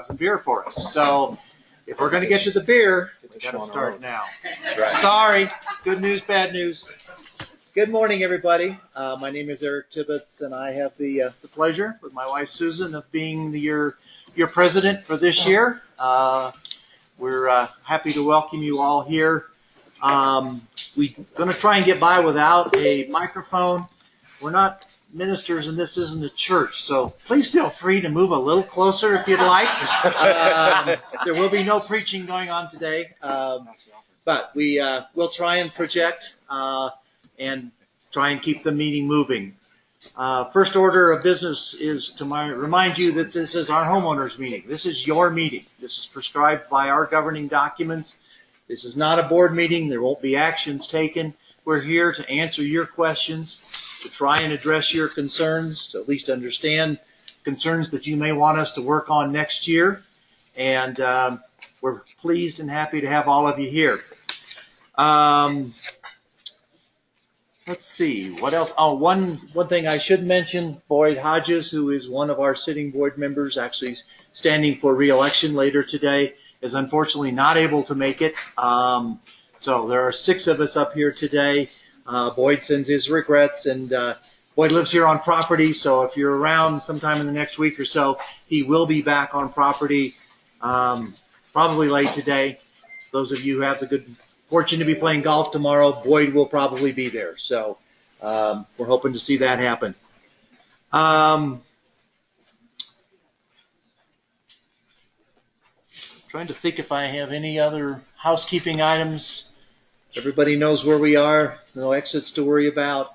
Some beer for us. So if we're going to get to the beer, we got to start now. That's right. Sorry. Good news, bad news. Good morning, everybody. My name is Eric Tibbetts, and I have the pleasure with my wife Susan of being your president for this year. We're happy to welcome you all here. We're going to try and get by without a microphone. We're not ministers, and this isn't a church, so please feel free to move a little closer if you'd like. There will be no preaching going on today, but we'll try and project and try and keep the meeting moving. First order of business is to remind you that this is our homeowners meeting. This is your meeting. This is prescribed by our governing documents. This is not a board meeting. There won't be actions taken. We're here to answer your questions, to try and address your concerns, to at least understand concerns that you may want us to work on next year. And we're pleased and happy to have all of you here. Let's see, what else? Oh, one thing I should mention, Boyd Hodges, who is one of our sitting board members, actually standing for re-election later today, is unfortunately not able to make it. So there are 6 of us up here today. Boyd sends his regrets, and Boyd lives here on property, so if you're around sometime in the next week or so, he will be back on property, probably late today. Those of you who have the good fortune to be playing golf tomorrow, Boyd will probably be there, so we're hoping to see that happen. Trying to think if I have any other housekeeping items. Everybody knows where we are. No exits to worry about.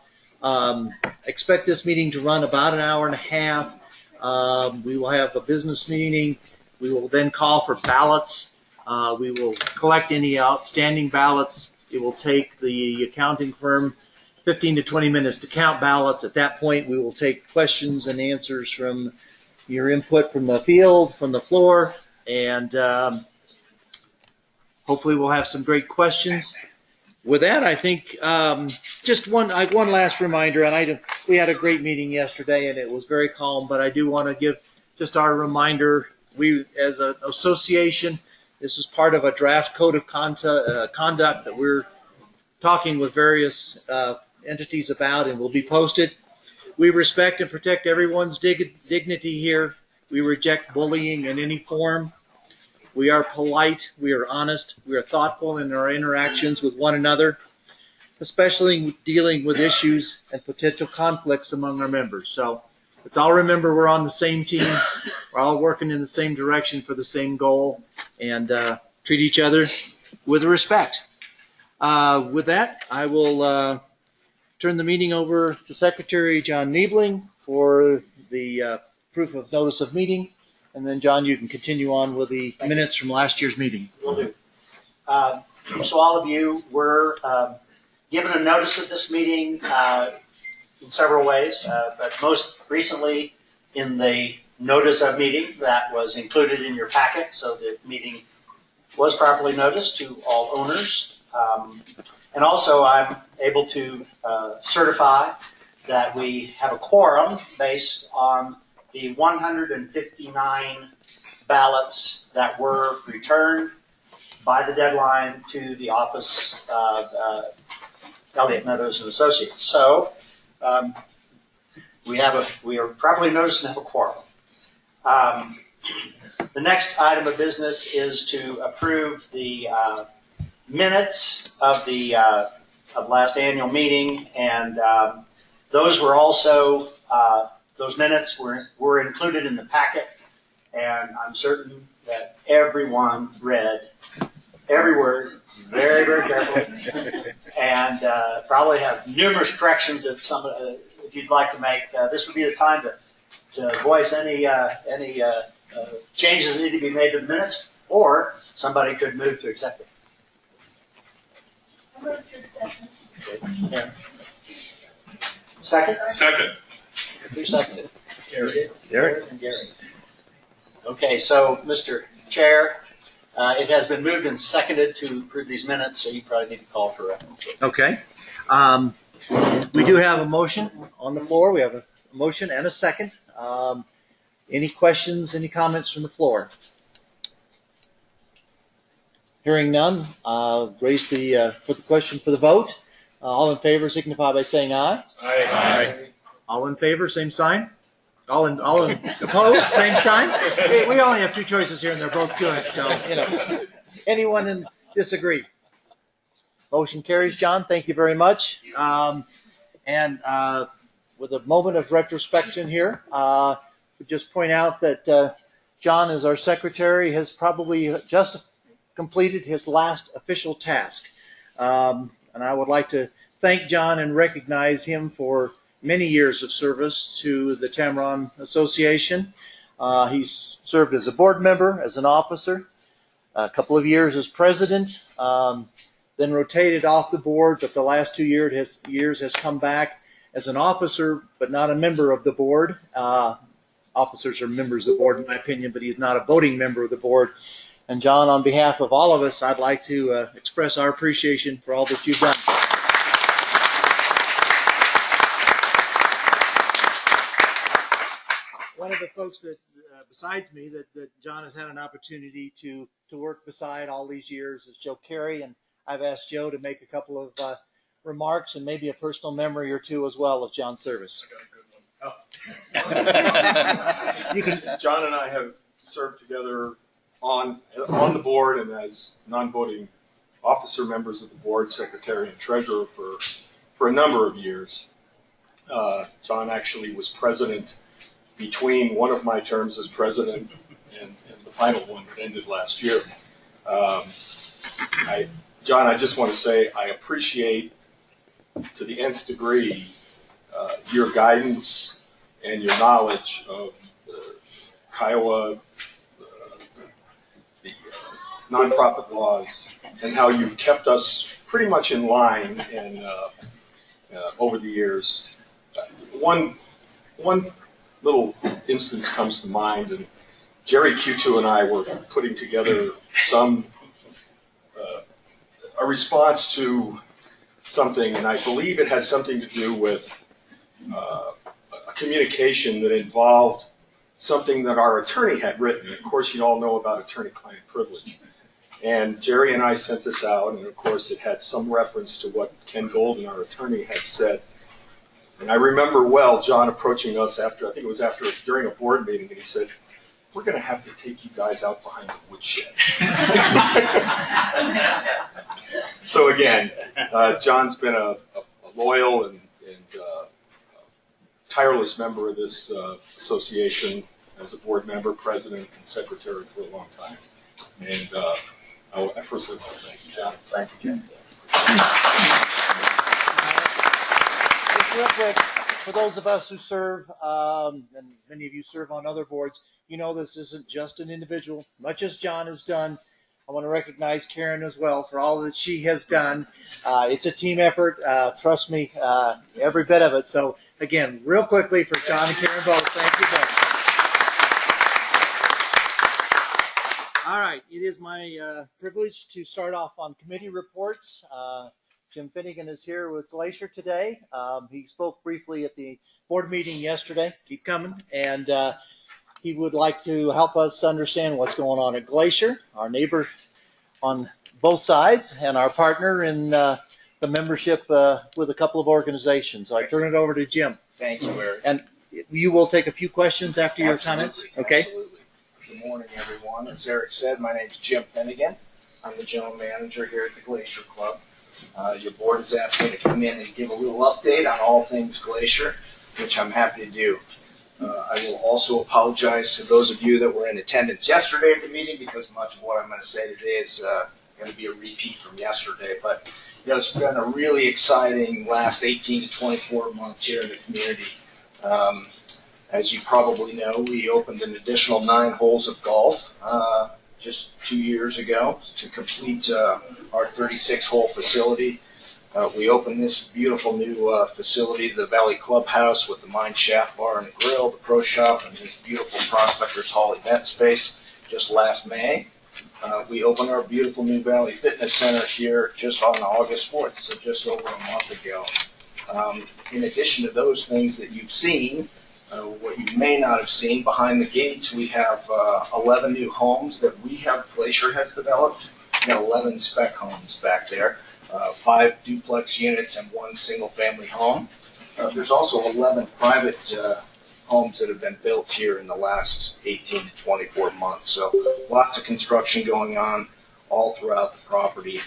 Expect this meeting to run about an hour and a half. We will have a business meeting. We will then call for ballots. We will collect any outstanding ballots. It will take the accounting firm 15 to 20 minutes to count ballots. At that point, we will take questions and answers from your input from the field, from the floor, and hopefully we'll have some great questions. With that, I think just one last reminder, and we had a great meeting yesterday, and it was very calm, but I do want to give just our reminder. We, as an association, this is part of a draft code of conduct that we're talking with various entities about and will be posted. We respect and protect everyone's dignity here. We reject bullying in any form. We are polite, we are honest, we are thoughtful in our interactions with one another, especially dealing with issues and potential conflicts among our members. So let's all remember we're on the same team, we're all working in the same direction for the same goal, and treat each other with respect. With that, I will turn the meeting over to Secretary John Niebling for the proof of notice of meeting. And then, John, you can continue on with the minutes from last year's meeting. Will do. So all of you were given a notice of this meeting in several ways, but most recently in the notice of meeting that was included in your packet, so the meeting was properly noticed to all owners. And also I'm able to certify that we have a quorum based on the 159 ballots that were returned by the deadline to the office of Elliott Meadows and Associates. So we are properly noticed and have a quorum. The next item of business is to approve the minutes of the of last annual meeting, and those were also those minutes were included in the packet, and I'm certain that everyone read every word very, very carefully, and probably have numerous corrections that if you'd like to make. This would be the time to voice any changes that need to be made to the minutes, or somebody could move to accept it. I move to accept it. Okay. Yeah. Second? Second. Who seconded? Gary. Gary and Gary. Okay, so Mr. Chair, it has been moved and seconded to approve these minutes, so you probably need to call for it. Okay. We do have a motion on the floor. We have a motion and a second. Any questions, any comments from the floor? Hearing none, raise the for the question for the vote. All in favor signify by saying aye. Aye. All in favor, same sign. All in opposed, same sign. Hey, we only have two choices here, and they're both good. So anyone disagree? Motion carries. John, thank you very much. And with a moment of retrospection here, we just point out that John, as our secretary, has probably just completed his last official task. And I would like to thank John and recognize him for many years of service to the Tamarron Association. He's served as a board member, as an officer, a couple of years as president, then rotated off the board, but the last 2 years has come back as an officer, but not a member of the board. Officers are members of the board, in my opinion, but he's not a voting member of the board. And John, on behalf of all of us, I'd like to express our appreciation for all that you've done. One of the folks that, besides me, that John has had an opportunity to work beside all these years is Joe Carey, and I've asked Joe to make a couple of remarks and maybe a personal memory or two as well of John's service. I got a good one. You can. John and I have served together on the board and as non-voting officer members of the board, secretary and treasurer for a number of years. John actually was president between one of my terms as president and the final one that ended last year. John, I just want to say I appreciate to the nth degree your guidance and your knowledge of Kiowa, the nonprofit laws, and how you've kept us pretty much in line and over the years. One little instance comes to mind, and Jerry Q2 and I were putting together a response to something, and I believe it had something to do with a communication that involved something that our attorney had written. Of course, you all know about attorney-client privilege. And Jerry and I sent this out, and of course it had some reference to what Ken Golden, our attorney, had said. And I remember well John approaching us during a board meeting, and he said, "We're going to have to take you guys out behind the woodshed." So again, John's been a loyal and tireless member of this association as a board member, president, and secretary for a long time. And I personally want to thank you, John. Thank you, Ken. Just real quick, for those of us who serve, and many of you serve on other boards, you know this isn't just an individual. Much as John has done, I want to recognize Karen as well for all that she has done. It's a team effort. Trust me, every bit of it. So again, real quickly for John and Karen both, thank you both. All right, it is my privilege to start off on committee reports. Jim Finnegan is here with Glacier today. He spoke briefly at the board meeting yesterday. Keep coming. And he would like to help us understand what's going on at Glacier, our neighbor on both sides, and our partner in the membership with a couple of organizations. So I turn it over to Jim. Thank you, Eric. And you will take a few questions after your comments? Okay. Absolutely. Good morning, everyone. As Eric said, my name's Jim Finnegan. I'm the general manager here at the Glacier Club. Your board has asked me to come in and give a little update on all things Glacier, which I'm happy to do. I will also apologize to those of you that were in attendance yesterday at the meeting, because much of what I'm going to say today is going to be a repeat from yesterday. But it's been a really exciting last 18 to 24 months here in the community. As you probably know, we opened an additional 9 holes of golf just 2 years ago to complete our 36-hole facility. We opened this beautiful new facility, the Valley Clubhouse, with the Mine Shaft Bar and Grill, the Pro Shop, and this beautiful Prospectors Hall event space just last May. We opened our beautiful new Valley Fitness Center here just on August 4th, so just over a month ago. In addition to those things that you've seen, What you may not have seen behind the gates, we have 11 new homes that Glacier has developed. We got 11 spec homes back there, 5 duplex units and 1 single-family home. There's also 11 private homes that have been built here in the last 18 to 24 months. So lots of construction going on all throughout the property.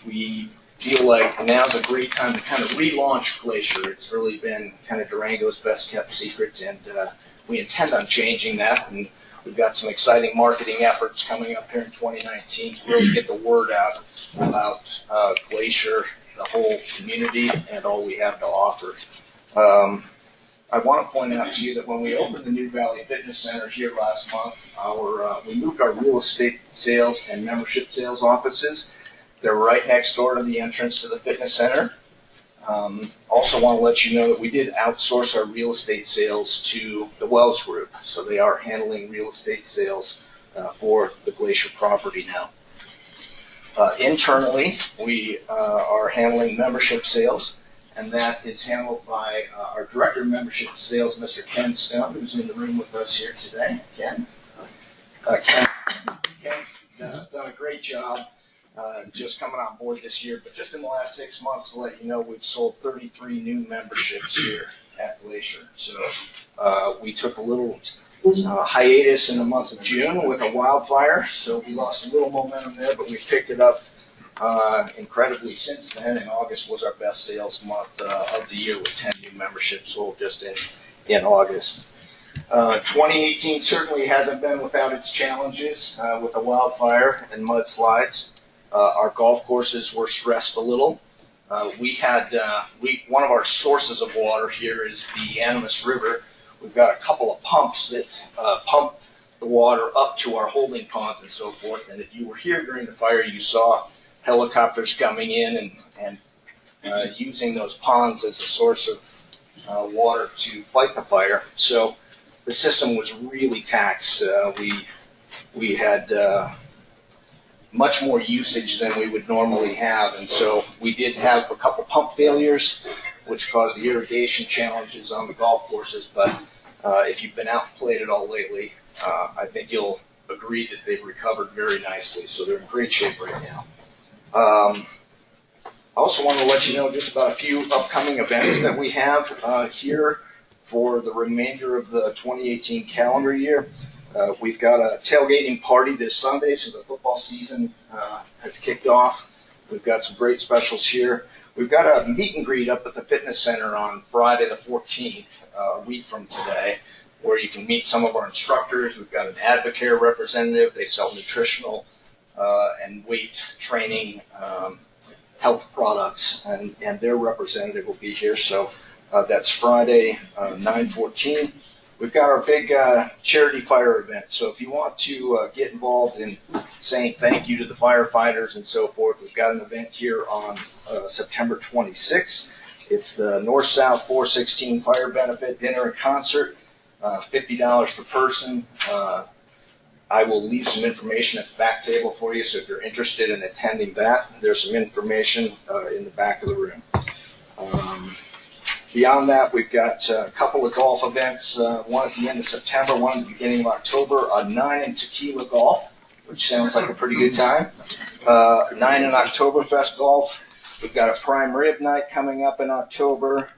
We feel like now's a great time to kind of relaunch Glacier. It's really been kind of Durango's best kept secret, and we intend on changing that. And we've got some exciting marketing efforts coming up here in 2019 to really get the word out about Glacier, the whole community, and all we have to offer. I want to point out to you that when we opened the New Valley Fitness Center here last month, we moved our real estate sales and membership sales offices. They're right next door to the entrance to the fitness center. Also want to let you know that we did outsource our real estate sales to the Wells Group, so they are handling real estate sales for the Glacier property now. Internally, we are handling membership sales, and that is handled by our Director of Membership Sales, Mr. Ken Stone, who's in the room with us here today. Ken? Ken's done a great job just coming on board this year, but just in the last 6 months, to let you know, we've sold 33 new memberships here at Glacier. So we took a little hiatus in the month of June with a wildfire, so we lost a little momentum there, but we picked it up incredibly since then, and August was our best sales month of the year with 10 new memberships sold just in August. 2018 certainly hasn't been without its challenges with the wildfire and mudslides. Our golf courses were stressed a little. One of our sources of water here is the Animas River. We've got a couple of pumps that pump the water up to our holding ponds and so forth. And if you were here during the fire, you saw helicopters coming in and using those ponds as a source of water to fight the fire. So the system was really taxed. We had much more usage than we would normally have, and so we did have a couple pump failures, which caused the irrigation challenges on the golf courses. But if you've been out and played it all lately, I think you'll agree that they've recovered very nicely. So they're in great shape right now. I also want to let you know just about a few upcoming events that we have here for the remainder of the 2018 calendar year. We've got a tailgating party this Sunday, so the football season has kicked off. We've got some great specials here. We've got a meet and greet up at the fitness center on Friday the 14th, a week from today, where you can meet some of our instructors. We've got an Advocare representative. They sell nutritional and weight training health products, and their representative will be here. So that's Friday, 9/14. We've got our big charity fire event. So if you want to get involved in saying thank you to the firefighters and so forth, we've got an event here on September 26th. It's the North-South 416 Fire Benefit Dinner and Concert, $50 per person. I will leave some information at the back table for you, so if you're interested in attending that, there's some information in the back of the room. Beyond that, we've got a couple of golf events, one at the end of September, one at the beginning of October, a 9 in Tequila Golf, which sounds like a pretty good time, 9 in Oktoberfest Golf. We've got a prime rib night coming up in October,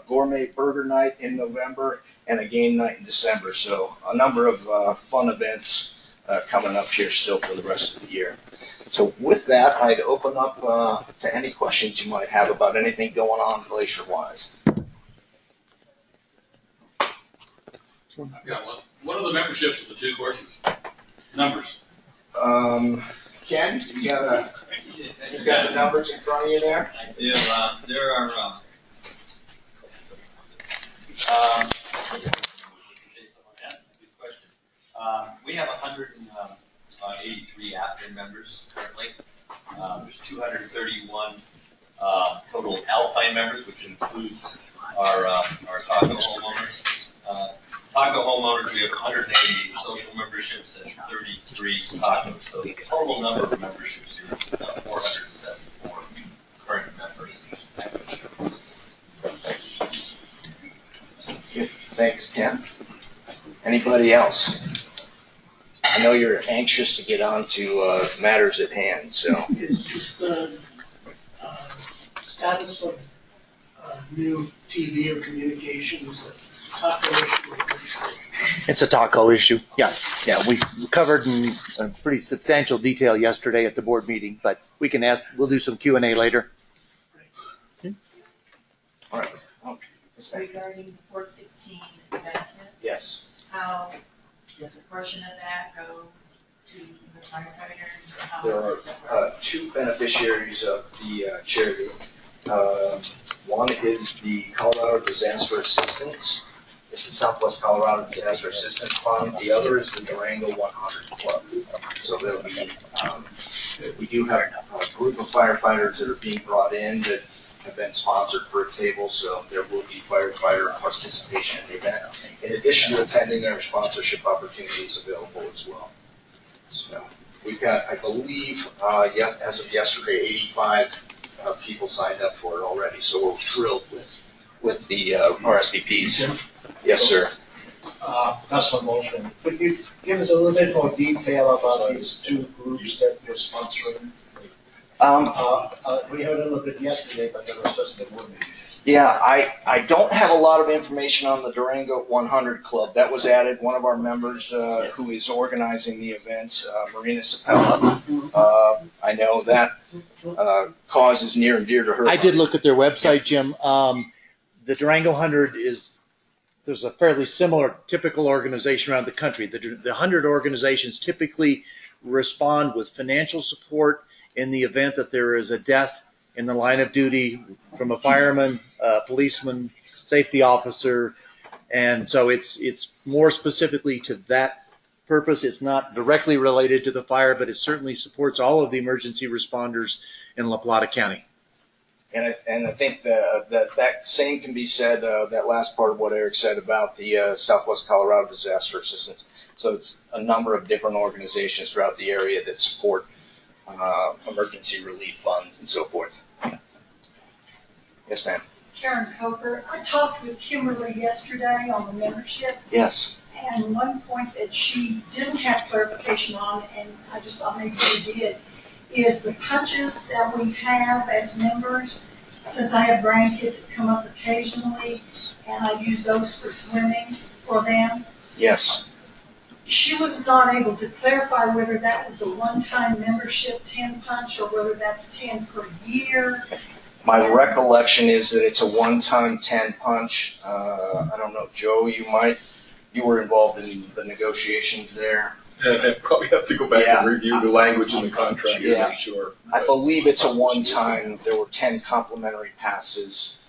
gourmet burger night in November, and a game night in December. So a number of fun events coming up here still for the rest of the year. So with that, I'd open up to any questions you might have about anything going on Glacier-wise. I've got one. What are the memberships of the two courses? Numbers. Ken, you got the numbers in front of you there? There are, that's a good question. We have 183 Aspen members currently. There's 231 total Alpine members, which includes our Taco homeowners. Taco homeowners, we have 180 social memberships and 33 tacos. So the total number of memberships here is about 474 current members. Anybody else? I know you're anxious to get on to matters at hand, so. Is the status of new TV or communications a topical issue? It's a taco issue. Yeah, we covered in pretty substantial detail yesterday at the board meeting, but we can ask, we'll do some Q&A later. All right. Regarding the 416 benefit, Yes. how does a portion of that go to the firefighters? Or how There does it work? are two beneficiaries of the charity. One is the Colorado Disaster Assistance. It's the Southwest Colorado Disaster Assistance Fund. The other is the Durango 100 Club. So there'll be, we do have a group of firefighters that are being brought in that have been sponsored for a table, so there will be firefighter participation in the event. In addition to attending, there are sponsorship opportunities available as well. So we've got, I believe, as of yesterday, 85 people signed up for it already, so we're thrilled with the RSVPs. Yes, sir. Councilman Motion, could you give us a little bit more detail about these two groups that you're sponsoring? We heard a little bit yesterday, but there was just a board meeting. Yeah, I don't have a lot of information on the Durango 100 Club. That was added. One of our members who is organizing the event, Marina Sapella. I know that cause is near and dear to her. I did look at their website, Jim. The Durango 100 there's a fairly similar typical organization around the country. The 100 organizations typically respond with financial support in the event that there is a death in the line of duty from a fireman, policeman, safety officer. And so it's more specifically to that purpose. It's not directly related to the fire, but it certainly supports all of the emergency responders in La Plata County. And I think that same can be said, that last part of what Eric said about the Southwest Colorado Disaster Assistance. So it's a number of different organizations throughout the area that support emergency relief funds and so forth. Yes, ma'am. Karen Coker. I talked with Kimberly yesterday on the memberships. Yes. And one point that she didn't have clarification on, and I just thought maybe she did, is the punches that we have as members. Since I have grandkids that come up occasionally, and I use those for swimming for them. Yes. She was not able to clarify whether that was a one-time membership 10 punch or whether that's 10 per year. My recollection is that it's a one-time 10 punch. I don't know, Joe, you were involved in the negotiations there. I'd probably have to go back Yeah. and review the language in the contract to Yeah. make sure. I believe it's a one-time, there were 10 complimentary passes.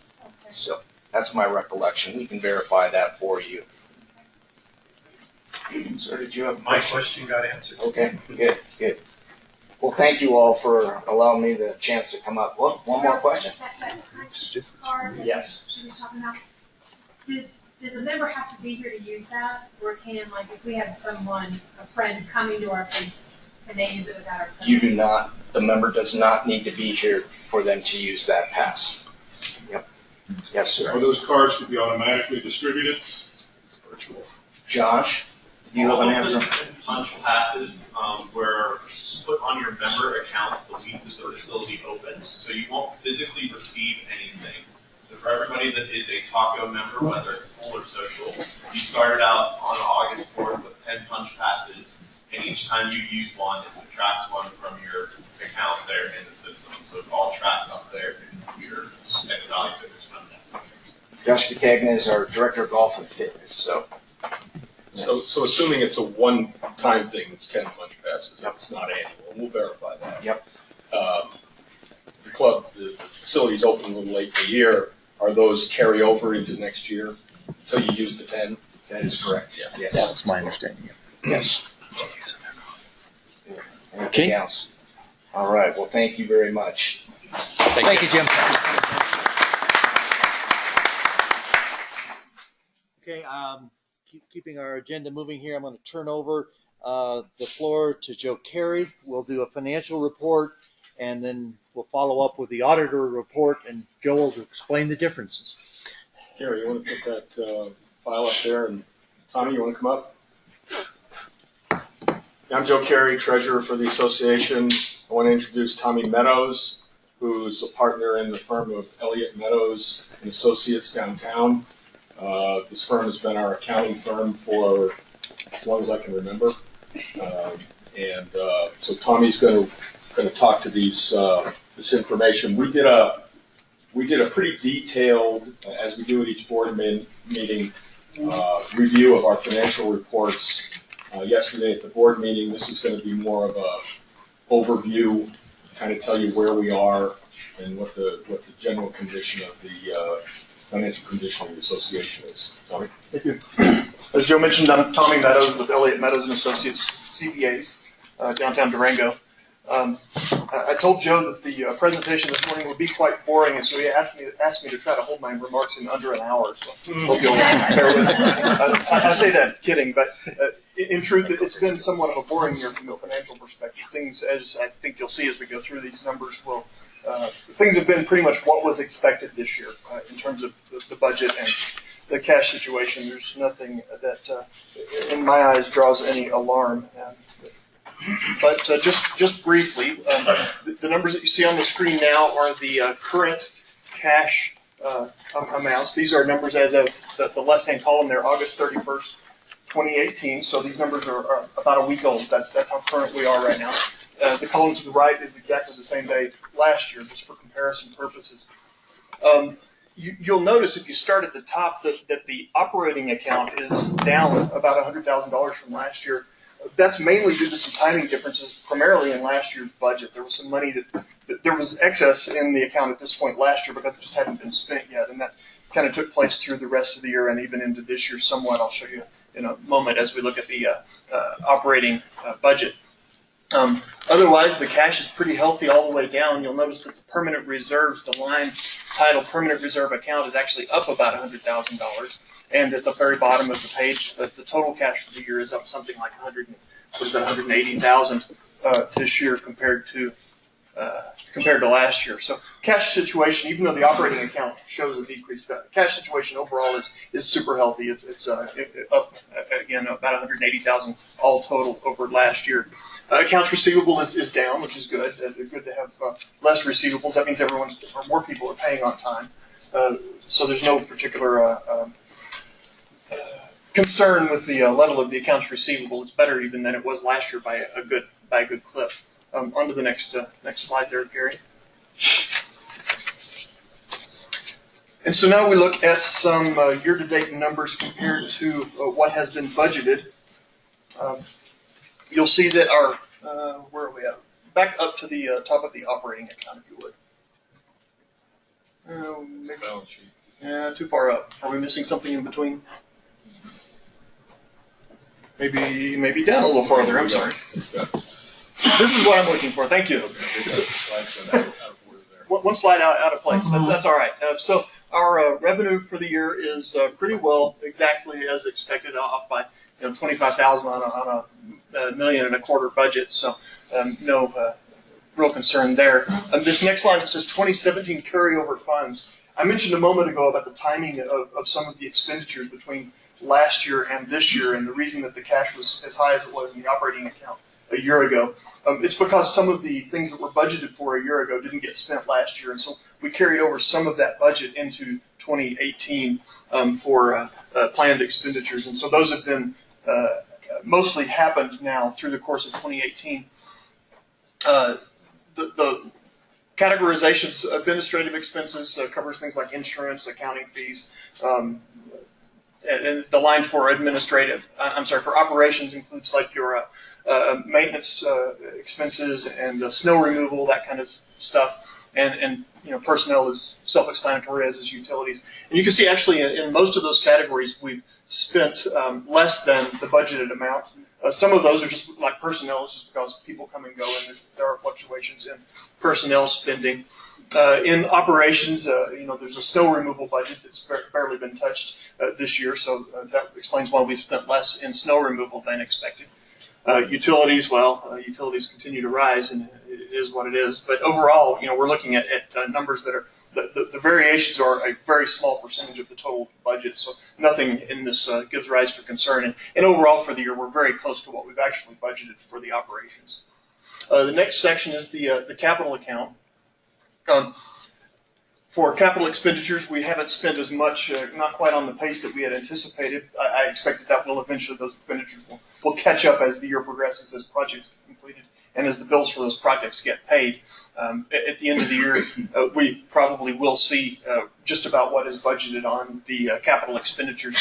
So that's my recollection. We can verify that for you. Sir, did you have a My question? question got answered. Okay, good. Well, thank you all for allowing me the chance to come up. One more question? That card that Yes. you were talking about, does a member have to be here to use that? Or can, like, if we have someone, a friend coming to our place, can they use it without our permission? You do not, the member does not need to be here for them to use that pass. Yep. Yes, Are sir. those cards should be automatically distributed? Virtual. Josh, do you have an All of the answer? punch passes were put on your member accounts the week that the facility opens, so you won't physically receive anything. So for everybody that is a Taco member, whether it's full or social, you started out on August 4th with 10 punch passes, and each time you use one, it subtracts one from your account there in the system. So it's all tracked up there in the computer at the Valley Fitness front desk. Josh DeCagna is our Director of Golf and Fitness, so. So assuming it's a one-time thing, it's 10 punch passes, Yep. it's not annual, and we'll verify that. Yep. The club, the facility's open a little late in the year, are those carry over into next year until you use the 10? That is correct. Yeah. Yes. That's my understanding. Yes. Anything Okay. else? All right, well, thank you very much. Thank you, Jim. Okay, keeping our agenda moving here, I'm going to turn over the floor to Joe Carey. We'll do a financial report, and then we'll follow up with the auditor report, and Joe will explain the differences. Gary, you want to put that file up there, and Tommy, you want to come up? I'm Joe Carey, treasurer for the association. I want to introduce Tommy Meadows, who's a partner in the firm of Elliott Meadows and Associates downtown. This firm has been our accounting firm for as long as I can remember. So Tommy's going to talk to this information. We did a pretty detailed, as we do at each board meeting, review of our financial reports yesterday at the board meeting. This is going to be more of a overview, kind of tell you where we are and what the general condition of the financial condition of the association is. Tommy? Thank you. As Joe mentioned, I'm Tommy Meadows with Elliott Meadows and Associates CPAs, downtown Durango. I told Joe that the presentation this morning would be quite boring, and so he asked me to try to hold my remarks in under an hour. So hope you'll bear with me. I say that kidding, but in truth, it's been somewhat of a boring year from a financial perspective. Things, as I think you'll see as we go through these numbers, things have been pretty much what was expected this year in terms of the budget and the cash situation. There's nothing that, in my eyes, draws any alarm. But just briefly, the numbers that you see on the screen now are the current cash amounts. These are numbers as of the left-hand column there, August 31st, 2018. So these numbers are about a week old. That's how current we are right now. The column to the right is exactly the same day last year, just for comparison purposes. You'll notice if you start at the top that the operating account is down about $100,000 from last year. That's mainly due to some timing differences, primarily in last year's budget. There was some money that there was excess in the account at this point last year because it just hadn't been spent yet, and that kind of took place through the rest of the year and even into this year somewhat. I'll show you in a moment as we look at the operating budget. Otherwise, the cash is pretty healthy all the way down. You'll notice that the permanent reserves, the line titled Permanent Reserve Account, is actually up about $100,000. And at the very bottom of the page, the total cash for the year is up something like 180,000 this year compared to last year. So cash situation, even though the operating account shows a decrease, the cash situation overall is super healthy. It's up again about 180,000 all total over last year. Accounts receivable is down, which is good. Good to have less receivables. That means more people are paying on time. So there's no particular concern with the level of the accounts receivable. It's better even than it was last year by a good clip. On to the next slide there, Gary. And so now we look at some year-to-date numbers compared to what has been budgeted. You'll see that our, where are we at? Back up to the top of the operating account, if you would. Balance sheet. Yeah, too far up. Are we missing something in between? Maybe down a little farther. I'm sorry. This is what I'm looking for. Thank you. One slide out of place. That's all right. So our revenue for the year is pretty well exactly as expected, off by $25,000 on a $1.25 million budget. So no real concern there. This next line, it says 2017 carryover funds. I mentioned a moment ago about the timing of some of the expenditures between last year and this year, and the reason that the cash was as high as it was in the operating account a year ago. It's because some of the things that were budgeted for a year ago didn't get spent last year, and so we carried over some of that budget into 2018 for planned expenditures, and so those have been mostly happened now through the course of 2018. The categorizations, administrative expenses covers things like insurance, accounting fees, and the line for for operations includes like your maintenance expenses and snow removal, that kind of stuff, and personnel is self-explanatory, as is utilities. And you can see actually in most of those categories we've spent less than the budgeted amount. Some of those are just like personnel, just because people come and go, and there are fluctuations in personnel spending. In operations, there's a snow removal budget that's barely been touched this year, so that explains why we've spent less in snow removal than expected. Utilities, well, utilities continue to rise, and it is what it is. But overall, we're looking at numbers that are, the variations are a very small percentage of the total budget, so nothing in this gives rise for concern. And overall for the year, we're very close to what we've actually budgeted for the operations. The next section is the capital account. For capital expenditures, we haven't spent as much, not quite on the pace that we had anticipated. I expect that will eventually, those expenditures will catch up as the year progresses, as projects are completed, and as the bills for those projects get paid. At the end of the year, we probably will see just about what is budgeted on the capital expenditures.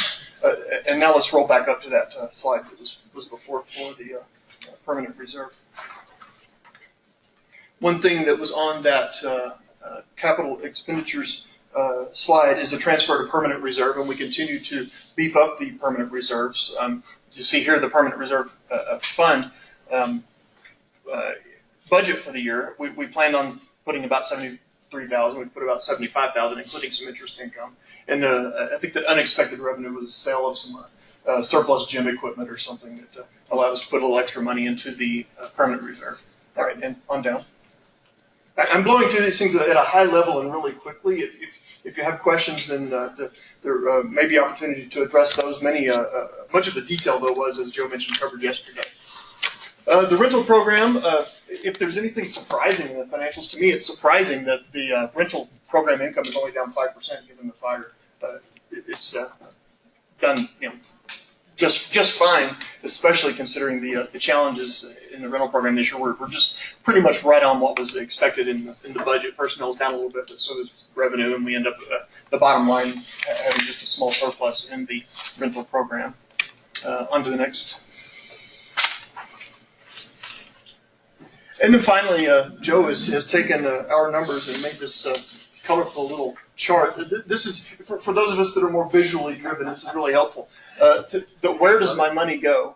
And now let's roll back up to that slide that was before for the permanent reserve. One thing that was on that capital expenditures slide is a transfer to permanent reserve, and we continue to beef up the permanent reserves. You see here the permanent reserve fund budget for the year. We planned on putting about $73,000. We put about $75,000, including some interest income. And I think that unexpected revenue was the sale of some surplus gym equipment or something that allowed us to put a little extra money into the permanent reserve. All right, and on down. I'm blowing through these things at a high level and really quickly. If you have questions, then there may be opportunity to address those. Much of the detail, though, was, as Joe mentioned, covered yesterday. The rental program, if there's anything surprising in the financials, to me it's surprising that the rental program income is only down 5% given the fire. It's done just fine, especially considering the challenges in the rental program this year. We're just pretty much right on what was expected in the budget. Personnel's down a little bit, but so is revenue, and we end up the bottom line having just a small surplus in the rental program. On to the next. And then finally, Joe has taken our numbers and made this colorful little chart. This is, for those of us that are more visually driven, this is really helpful. Where does my money go?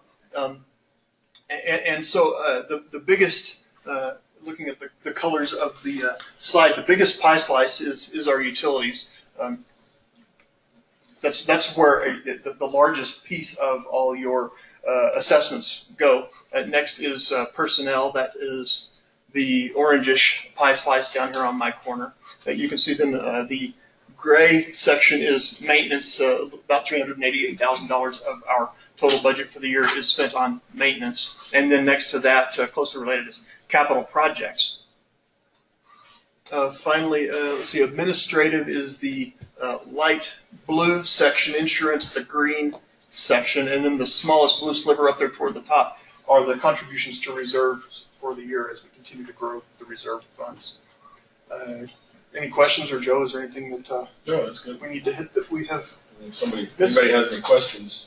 And so the biggest, looking at the colors of the slide, the biggest pie slice is our utilities. That's where the largest piece of all your assessments go. Next is personnel. That is the orangish pie slice down here on my corner. You can see then the gray section is maintenance. About $388,000 of our total budget for the year is spent on maintenance. And then next to that, closely related, is capital projects. Finally, let's see, administrative is the light blue section, insurance, the green section, and then the smallest blue sliver up there toward the top are the contributions to reserves for the year as we continue to grow the reserve funds. Any questions, or Joe, is there anything that No, that's good. we need to hit that we have? If anybody has any questions?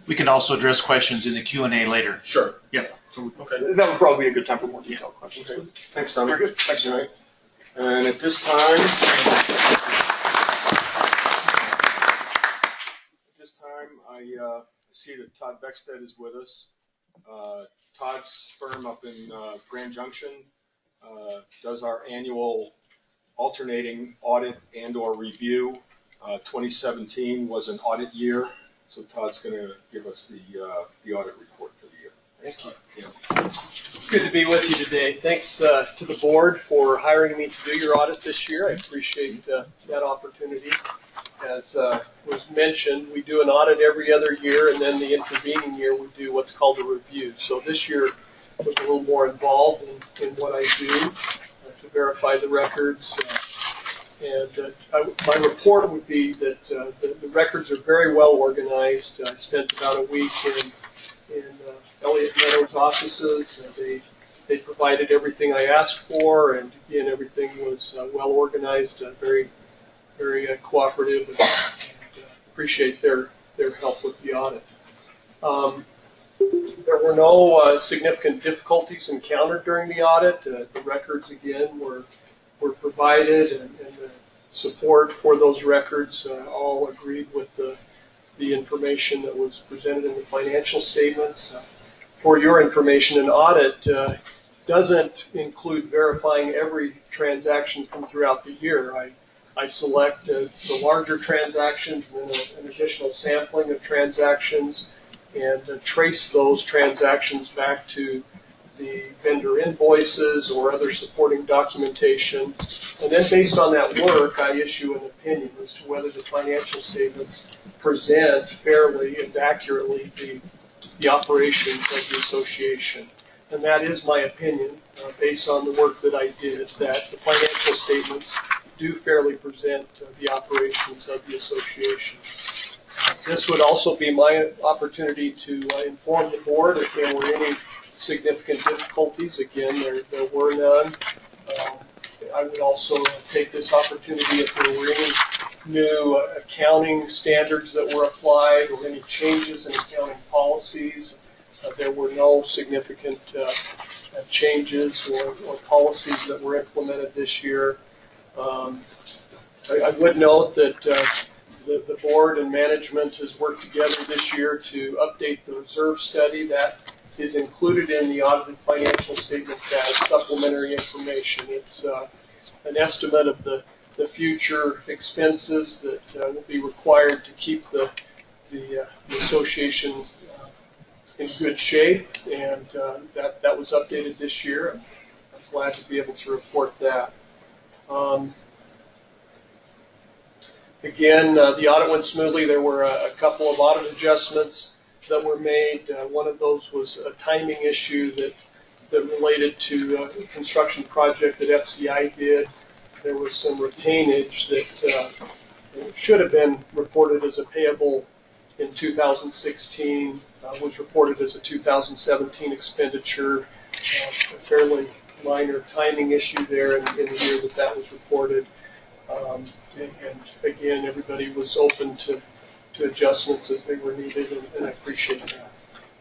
We can also address questions in the Q&A later. Sure. Yeah. Okay. That would probably be a good time for more detailed questions. Okay. Thanks, Tommy. Very good. Thanks, Joe. And at this time, I see that Todd Beckstead is with us. Todd's firm up in Grand Junction does our annual alternating audit and/or review. 2017 was an audit year, so Todd's going to give us the audit report for the year. Thank you. Yeah. Good to be with you today. Thanks to the board for hiring me to do your audit this year. I appreciate that opportunity. As was mentioned, we do an audit every other year, and then the intervening year we do what's called a review. So this year was a little more involved in what I do to verify the records. My report would be that the records are very well organized. I spent about a week in Elliott Meadows' offices. They provided everything I asked for, and again, everything was well organized, very cooperative, and appreciate their help with the audit. There were no significant difficulties encountered during the audit. The records, again, were provided, and the support for those records all agreed with the information that was presented in the financial statements. For your information, an audit doesn't include verifying every transaction from throughout the year. I select the larger transactions and then an additional sampling of transactions and trace those transactions back to the vendor invoices or other supporting documentation. And then based on that work, I issue an opinion as to whether the financial statements present fairly and accurately the operations of the association. And that is my opinion, based on the work that I did, that the financial statements do fairly present the operations of the association. This would also be my opportunity to inform the board if there were any significant difficulties. Again, there were none. I would also take this opportunity if there were any new accounting standards that were applied or any changes in accounting policies. There were no significant changes or policies that were implemented this year. I would note that the board and management has worked together this year to update the reserve study. That is included in the audited financial statements as supplementary information. It's an estimate of the future expenses that will be required to keep the association in good shape, and that was updated this year. I'm glad to be able to report that. Again, the audit went smoothly. There were a couple of audit adjustments that were made. One of those was a timing issue that related to a construction project that FCI did. There was some retainage that should have been reported as a payable in 2016, was reported as a 2017 expenditure. A fairly minor timing issue there in the year that was reported. And again, everybody was open to adjustments as they were needed, and I appreciate that.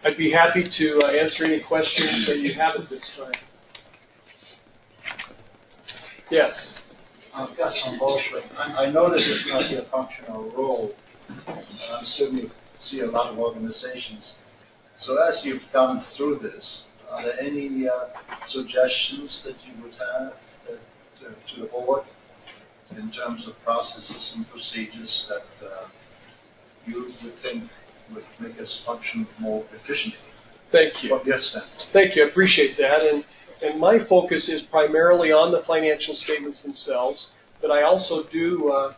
I'd be happy to answer any questions that you have at this time. Yes? Gus on Bolshevik. I noticed it's not your functional role. I'm assuming you see a lot of organizations. So as you've gone through this, are there any suggestions that you would have to the board in terms of processes and procedures that you would think would make us function more efficiently? Thank you. From your standpoint. Thank you. I appreciate that. And my focus is primarily on the financial statements themselves, but I also do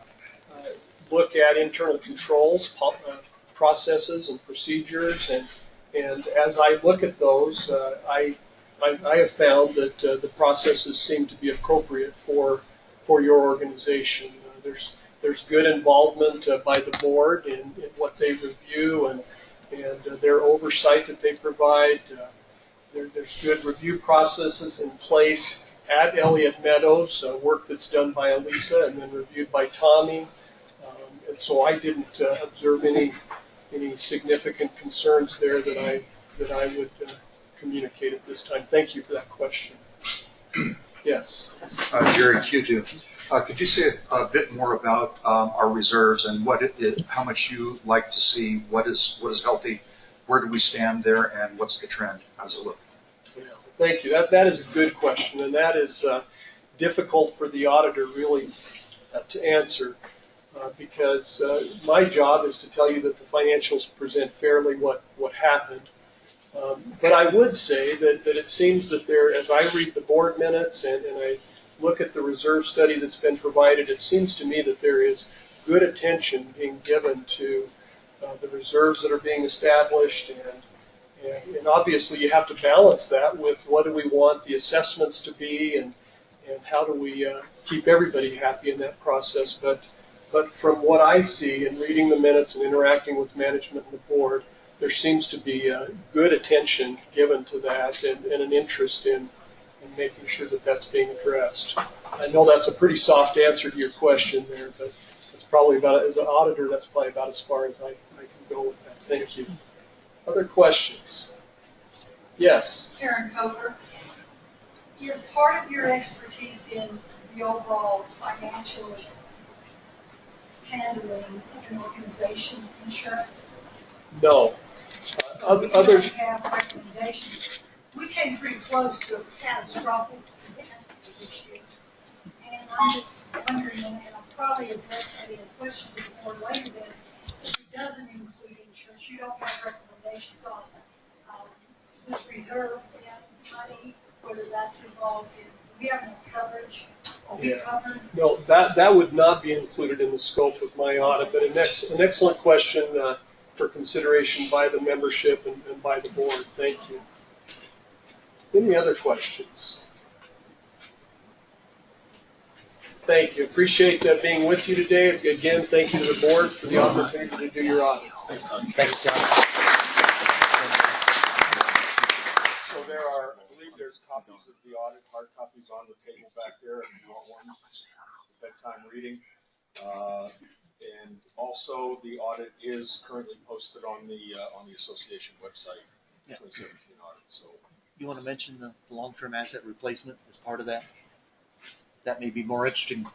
look at internal controls, processes, and procedures. And as I look at those, I have found that the processes seem to be appropriate for your organization. There's good involvement by the board in what they review and their oversight that they provide. There's good review processes in place at Elliott Meadows, work that's done by Elisa and then reviewed by Tommy. And so I didn't observe any significant concerns there that I would communicate at this time. Thank you for that question. Yes. Jerry Q2. Could you say a bit more about our reserves and how much you like to see? What is healthy? Where do we stand there, and what's the trend? How does it look? Yeah, thank you. That is a good question, and that is difficult for the auditor really to answer because my job is to tell you that the financials present fairly what happened. But I would say that it seems that there, as I read the board minutes and I look at the reserve study that's been provided, it seems to me that there is good attention being given to the reserves that are being established, and obviously you have to balance that with what do we want the assessments to be, and how do we keep everybody happy in that process. But from what I see in reading the minutes and interacting with management and the board, there seems to be good attention given to that and an interest in making sure that that's being addressed. I know that's a pretty soft answer to your question there, but it's probably about, as an auditor, that's probably about as far as I can go with that. Thank you. Other questions? Yes? Karen Coker, is part of your expertise in the overall financial handling of an organization insurance? No. We Others have recommendations. We came pretty close to a catastrophic catastrophe this year. And I'm just wondering, and I'll probably address that in a question before later, that if it doesn't include insurance, you don't have recommendations renovations on this reserve and money, whether that's involved in, we have no coverage, are we Yeah. covered? No, that would not be included in the scope of my audit, but an excellent question for consideration by the membership and by the board. Thank you. Any other questions? Thank you. Appreciate being with you today. Again, thank you to the board for the opportunity to do your audit. Thank you, John. So there are, I believe there's copies of the audit, hard copies on the table back there, if you want one, bedtime reading. And also, the audit is currently posted on the association website, Yeah. 2017 audit, so. You want to mention the long-term asset replacement as part of that? That may be more interesting.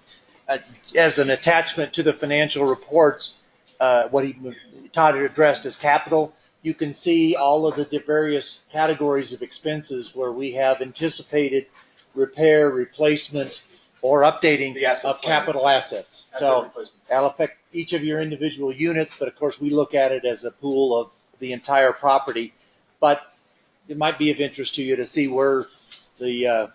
As an attachment to the financial reports, what Todd had addressed as capital, you can see all of the various categories of expenses where we have anticipated repair, replacement, or updating The asset of plan. capital assets. Asset So replacement. that'll affect each of your individual units, but of course we look at it as a pool of the entire property. But it might be of interest to you to see where the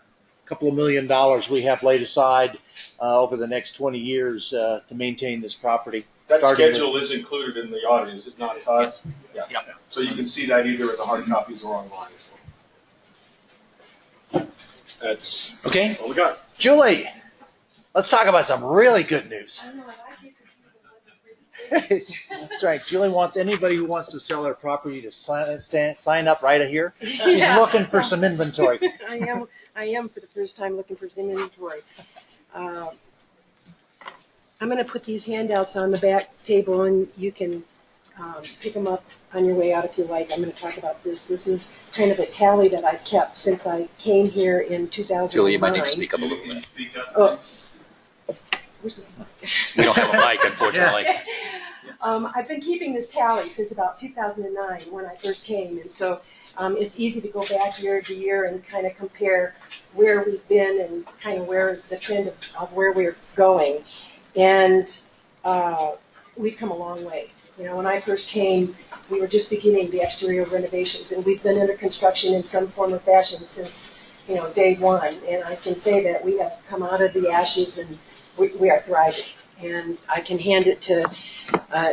couple of $1 million we have laid aside over the next 20 years to maintain this property. That Starting with- schedule is included in the audit, is it not, Todd? Yeah. Yep. So you can see that either in the hard copies or online as well. That's Okay, all we got. Julie, let's talk about some really good news. I know, I get confused. That's right. Julie wants anybody who wants to sell their property to sign up right here. She's looking for some inventory. I am for the first time looking for some inventory. I'm going to put these handouts on the back table and you can pick them up on your way out if you like. I'm going to talk about this. This is kind of a tally that I've kept since I came here in 2009. Julie, you might need to speak up a little bit. Oh. Where's the mic? We don't have a mic, unfortunately. I've been keeping this tally since about 2009 when I first came, and so it's easy to go back year to year and kind of compare where we've been and kind of where the trend of where we're going. And we've come a long way. You know, when I first came, we were just beginning the exterior renovations, and we've been under construction in some form or fashion since, you know, day one. And I can say that we have come out of the ashes and we are thriving. And I can hand it to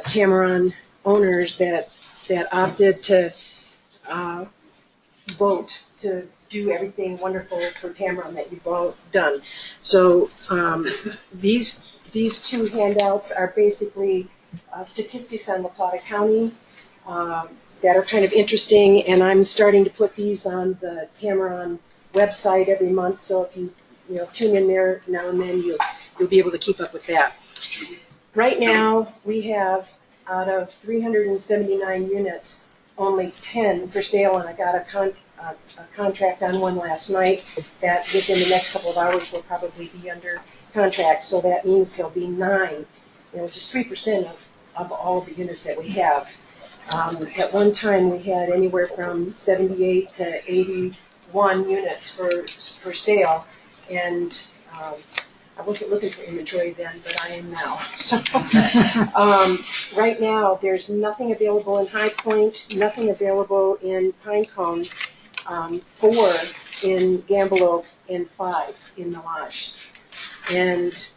Tamarron owners that opted to vote to do everything wonderful for Tamarron that you've all done. So these two handouts are basically statistics on La Plata County that are kind of interesting, and I'm starting to put these on the Tamarron website every month. So if you tune in there now and then, you'll be able to keep up with that. Right now, we have out of 379 units, only 10 for sale, and I got a contract on one last night that within the next couple of hours will probably be under contract. So that means there'll be 9, just 3% of all the units that we have. At one time, we had anywhere from 78 to 81 units for sale, and I wasn't looking for inventory then, but I am now. So, right now, there's nothing available in High Point, nothing available in Pinecone, 4 in Gamble Oak, and 5 in the Lodge. And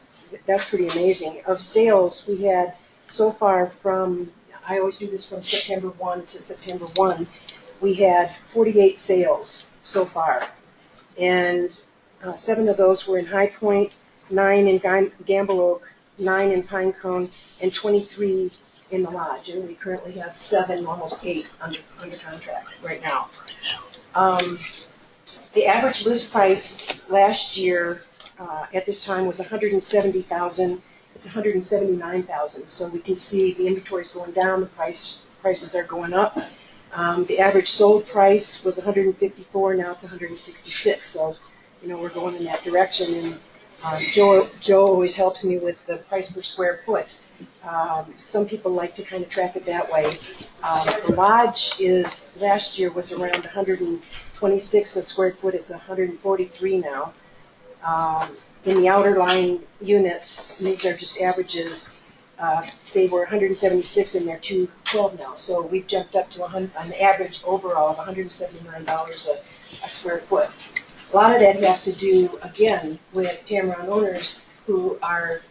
that's pretty amazing. Of sales, we had so far from, I always do this from September 1 to September 1, we had 48 sales so far. And 7 of those were in High Point, 9 in Gamble Oak, 9 in Pinecone, and 23 in the Lodge. And we currently have 7, almost 8 under contract right now. The average list price last year at this time was $170,000. It's $179,000. So we can see the inventory is going down, the prices are going up. The average sold price was $154. Now it's $166. So we're going in that direction. And Joe always helps me with the price per square foot. Some people like to kind of track it that way. The Lodge last year was around 126 a square foot. It's 143 now. In the outer line units, these are just averages, They were 176 and they're 212 now. So we've jumped up to an average overall of $179 a square foot. A lot of that has to do, again, with Tamarron owners who are,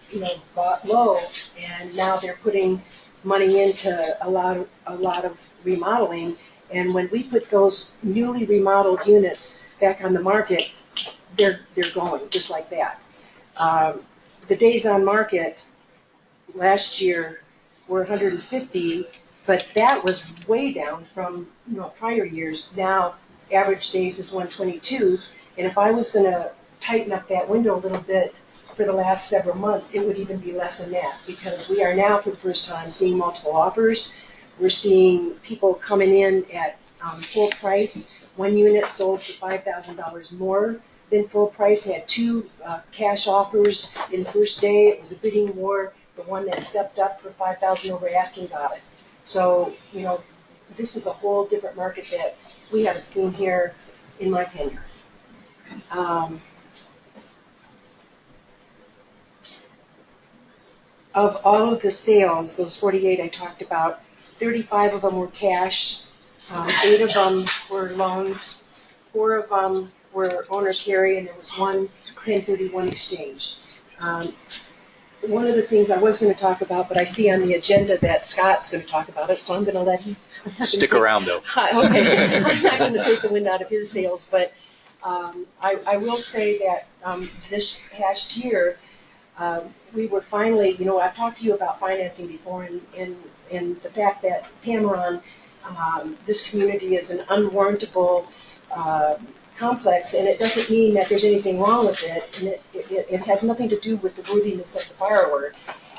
bought low, and now they're putting money into a lot of remodeling. And when we put those newly remodeled units back on the market, they're going just like that. The days on market last year were 150, but that was way down from prior years. Now average days is 122, and if I was going to tighten up that window a little bit for the last several months, it would even be less than that, because we are now for the first time seeing multiple offers. We're seeing people coming in at full price. One unit sold for $5,000 more than full price, had 2 cash offers in the first day. It was a bidding war. The one that stepped up for $5,000 over asking got it. So, this is a whole different market that we haven't seen here in my tenure. Of all of the sales, those 48 I talked about, 35 of them were cash, 8 of them were loans, 4 of them were owner carry, and there was 1 1031 exchange. One of the things I was going to talk about, but I see on the agenda that Scott's going to talk about it, so I'm going to let him. Stick around, though. Okay, I'm not going to take the wind out of his sails, but I will say that this past year, we were finally, I've talked to you about financing before, and the fact that Tamarron, this community is an unwarrantable complex, and it doesn't mean that there's anything wrong with it, and it has nothing to do with the worthiness of the borrower.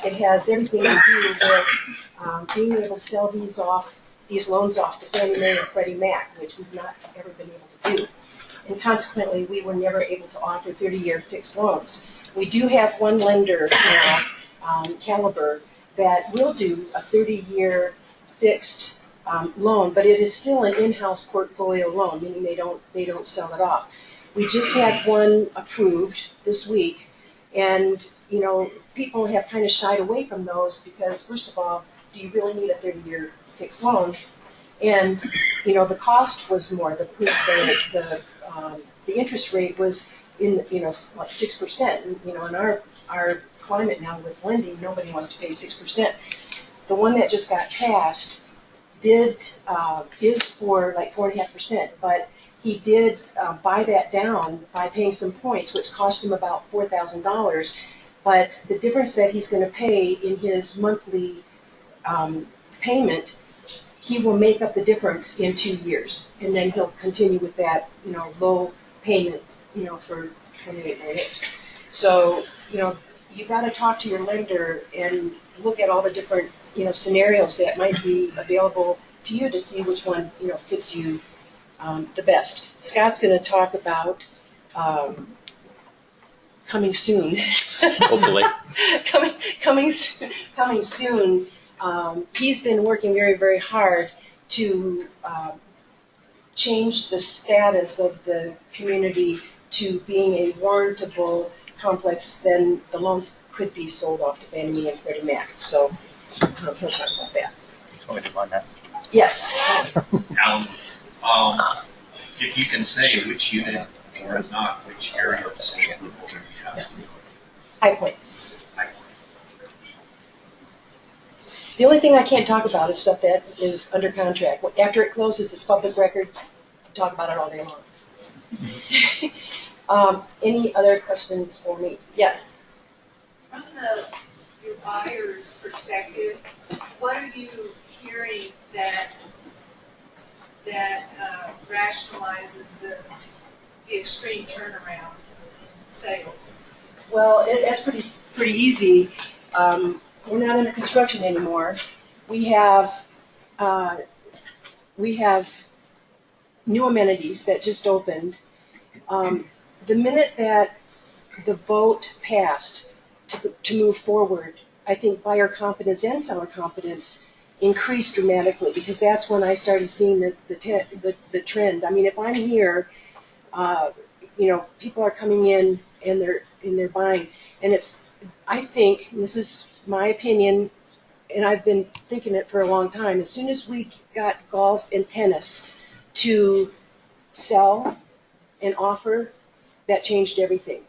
It has everything to do with being able to sell these loans off to Fannie Mae and Freddie Mac, which we've not ever been able to do. And consequently, we were never able to offer 30-year fixed loans. We do have one lender now, Caliber, that will do a 30-year fixed loan, but it is still an in-house portfolio loan, meaning they don't sell it off. We just had one approved this week, and people have kind of shied away from those because, first of all, do you really need a 30-year fixed loan? And the cost was more. The interest rate was in like 6%. And, in our climate now with lending, nobody wants to pay 6%. The one that just got passed is for like 4.5%, but he did buy that down by paying some points, which cost him about $4,000. But the difference that he's going to pay in his monthly payment, he will make up the difference in 2 years, and then he'll continue with that, low payment, for 28.98. So, you got to talk to your lender and look at all the different, scenarios that might be available to you to see which one, fits you the best. Scott's going to talk about coming soon. Hopefully. coming soon. He's been working very, very hard to change the status of the community to being a warrantable complex. Then the loans could be sold off to Fannie Mae and Freddie Mac. So he'll talk about that. Want me to run that? Yes. Alan, if you can say which unit or not, which area of the city you have. High Point. The only thing I can't talk about is stuff that is under contract. After it closes, it's public record. I talk about it all day long. Any other questions for me? Yes. From your buyer's perspective, what are you hearing that rationalizes the extreme turnaround sales? Well, that's pretty easy. We're not under construction anymore. We have new amenities that just opened. The minute that the vote passed to move forward, I think buyer confidence and seller confidence increased dramatically, because that's when I started seeing the trend. I mean, if I'm here, people are coming in and they're buying, and I think, and this is my opinion, and I've been thinking it for a long time, as soon as we got golf and tennis to sell and offer, that changed everything.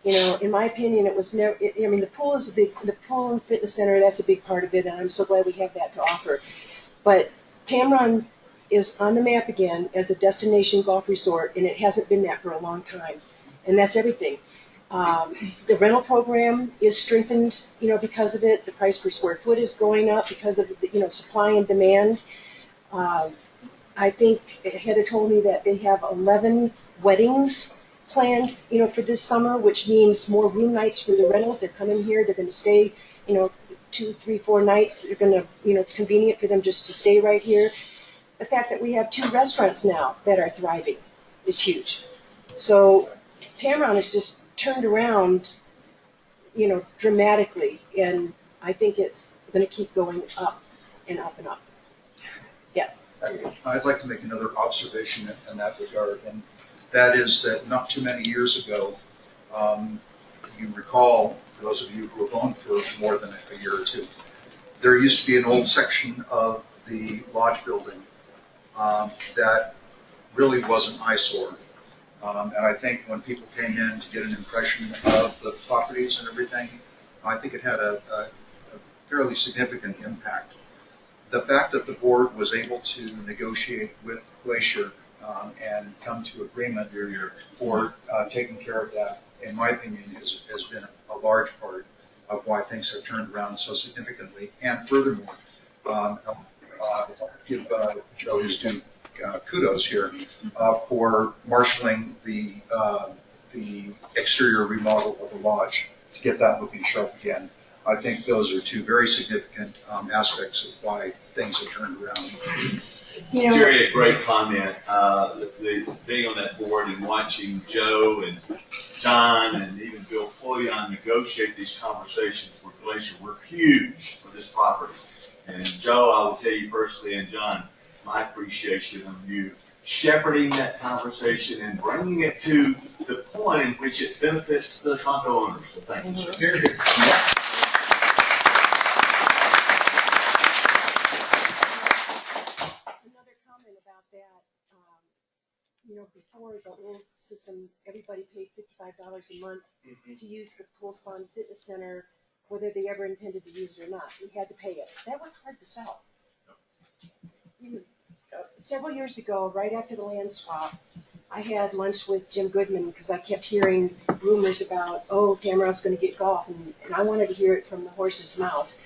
You know, in my opinion, it was never, I mean, the pool and fitness center, that's a big part of it, and I'm so glad we have that to offer. But Tamron is on the map again as a destination golf resort, and it hasn't been that for a long time. And that's everything. The rental program is strengthened, you know, because of it. The price per square foot is going up because of, you know, supply and demand. I think Heather told me that they have 11 weddings planned, you know, for this summer, which means more room nights for the rentals. They're coming here, they're going to stay, you know, 2, 3, 4 nights. They're going to, you know, it's convenient for them just to stay right here. The fact that we have 2 restaurants now that are thriving is huge. So Tamron has just turned around, you know, dramatically, and I think it's going to keep going up and up and up. Yeah. I'd like to make another observation in that regard, and that is that not too many years ago, you recall, for those of you who have gone for more than a year or two, there used to be an old section of the lodge building that really was an eyesore. And I think when people came in to get an impression of the properties and everything, I think it had a fairly significant impact. The fact that the board was able to negotiate with Glacier and come to agreement for taking care of that, in my opinion, has been a large part of why things have turned around so significantly. And furthermore, give Joe his due kudos here for marshaling the exterior remodel of the lodge to get that looking sharp again. I think those are 2 very significant aspects of why things have turned around. You know, Jerry, a great comment. Being on that board and watching Joe and John and even Bill Foyan negotiate these conversations with Glacier were huge for this property. And Joe, I will tell you personally, and John, my appreciation of you shepherding that conversation and bringing it to the point in which it benefits the condo owners. So thank you, sir. Another comment about that, you know, before the old system, everybody paid $55 a month to use the Pool Spa and Fitness Center, whether they ever intended to use it or not. We had to pay it. That was hard to sell. Several years ago, right after the land swap, I had lunch with Jim Goodman because I kept hearing rumors about, oh, Tamron's going to get golf, and I wanted to hear it from the horse's mouth.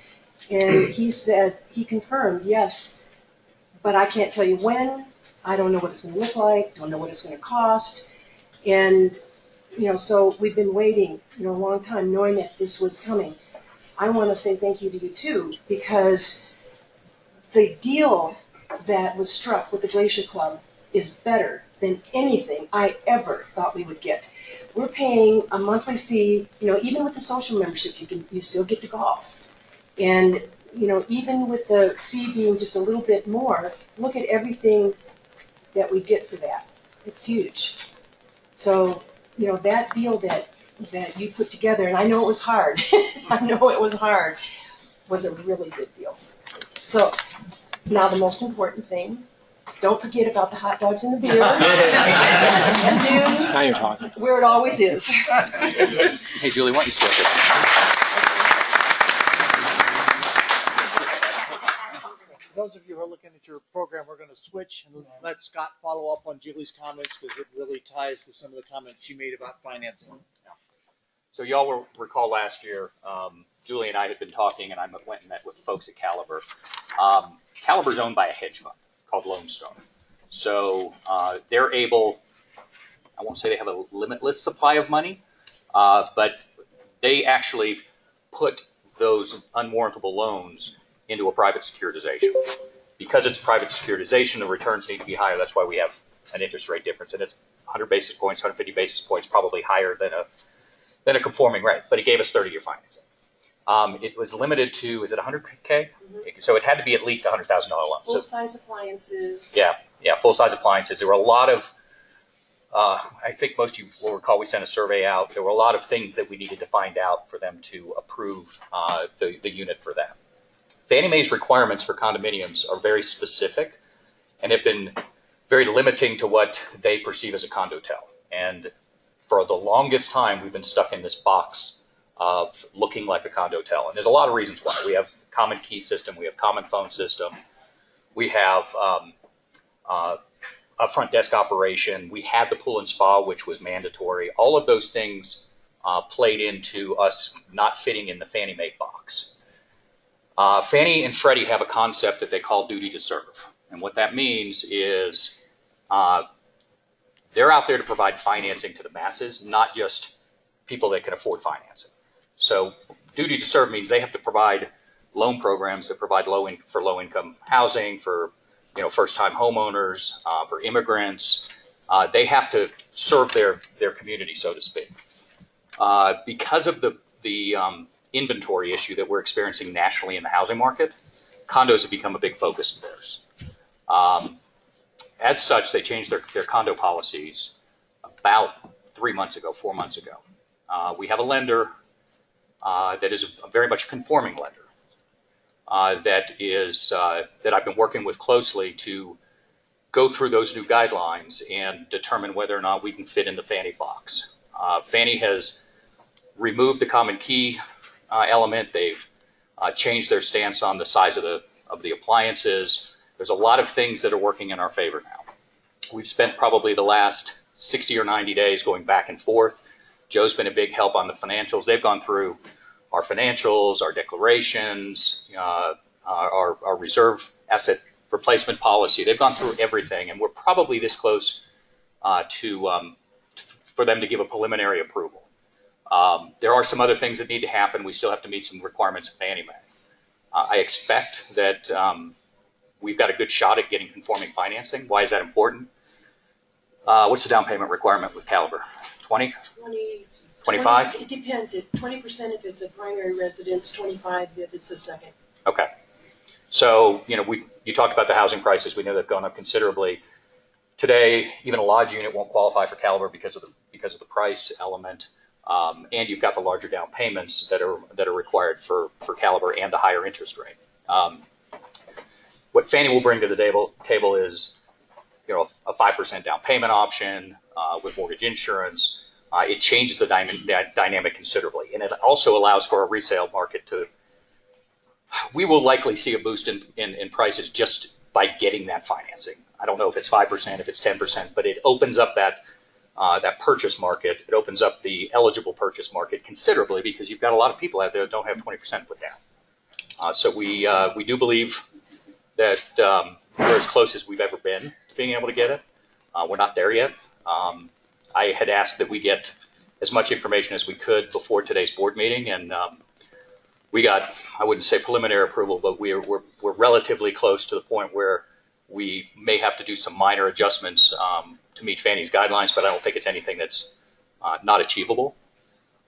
And he said, he confirmed, yes, but I can't tell you when. I don't know what it's going to look like, don't know what it's going to cost. And, you know, so we've been waiting, you know, a long time knowing that this was coming. I want to say thank you to you too, because the deal that was struck with the Glacier Club is better than anything I ever thought we would get. We're paying a monthly fee, you know, even with the social membership, you still get to golf. And, you know, even with the fee being just a little bit more, look at everything that we get for that. It's huge. So, you know, that deal that you put together, and I know it was hard, I know it was hard, was a really good deal. So, now the most important thing, don't forget about the hot dogs and the beer. At noon, Now you're talking. where it always is. Hey, Julie, why don't you switch it? Those of you who are looking at your program, we're going to switch and let Scott follow up on Julie's comments because it really ties to some of the comments she made about financing. So y'all will recall last year, Julie and I had been talking, and I went and met with folks at Caliber. Caliber's owned by a hedge fund called Lone Star. So they're able, I won't say they have a limitless supply of money, but they actually put those unwarrantable loans into a private securitization. Because it's a private securitization, the returns need to be higher. That's why we have an interest rate difference, and it's 100 basis points, 150 basis points, probably higher than a conforming rate. But it gave us 30-year financing. It was limited to, is it 100K? Mm-hmm. So it had to be at least a $100,000 loan. Full-size appliances. Yeah, full-size appliances. There were a lot of, I think most of you will recall we sent a survey out. There were a lot of things that we needed to find out for them to approve the unit for that. Fannie Mae's requirements for condominiums are very specific and have been very limiting to what they perceive as a condotel. And for the longest time, we've been stuck in this box of looking like a condotel. And there's a lot of reasons why. We have common key system, we have common phone system, we have a front desk operation, we had the pool and spa, which was mandatory. All of those things played into us not fitting in the Fannie Mae box. Fannie and Freddie have a concept that they call duty to serve. And what that means is they're out there to provide financing to the masses, not just people that can afford financing. So duty to serve means they have to provide loan programs that provide for low-income housing, for first-time homeowners, for immigrants. They have to serve their community, so to speak. Because of the inventory issue that we're experiencing nationally in the housing market, condos have become a big focus of theirs. As such, they changed their condo policies about 4 months ago. We have a lender that is very much a conforming lender that I've been working with closely to go through those new guidelines and determine whether or not we can fit in the Fannie box. Fannie has removed the common key element. They've changed their stance on the size of the appliances. There's a lot of things that are working in our favor now. We've spent probably the last 60 or 90 days going back and forth. Joe's been a big help on the financials. They've gone through our financials, our declarations, our reserve asset replacement policy. They've gone through everything, and we're probably this close for them to give a preliminary approval. There are some other things that need to happen. We still have to meet some requirements of Fannie Mae. I expect that we've got a good shot at getting conforming financing. Why is that important? What's the down payment requirement with Caliber? 20? 25? It depends. 20% if it's a primary residence, 25 if it's a second. Okay. So, you talked about the housing prices. We know they've gone up considerably. Today, even a lodge unit won't qualify for Caliber because of the price element. And you've got the larger down payments that are required for Caliber and the higher interest rate. What Fannie will bring to the table is, a 5% down payment option with mortgage insurance. It changes the dynamic considerably, and it also allows for a resale market to. We will likely see a boost in prices just by getting that financing. I don't know if it's 5%, if it's 10%, but it opens up that purchase market. It opens up the eligible purchase market considerably because you've got a lot of people out there that don't have 20% put down. So we do believe that we're as close as we've ever been to being able to get it. We're not there yet. I had asked that we get as much information as we could before today's board meeting, and we got, I wouldn't say preliminary approval, but we're relatively close to the point where we may have to do some minor adjustments to meet Fannie's guidelines, but I don't think it's anything that's not achievable.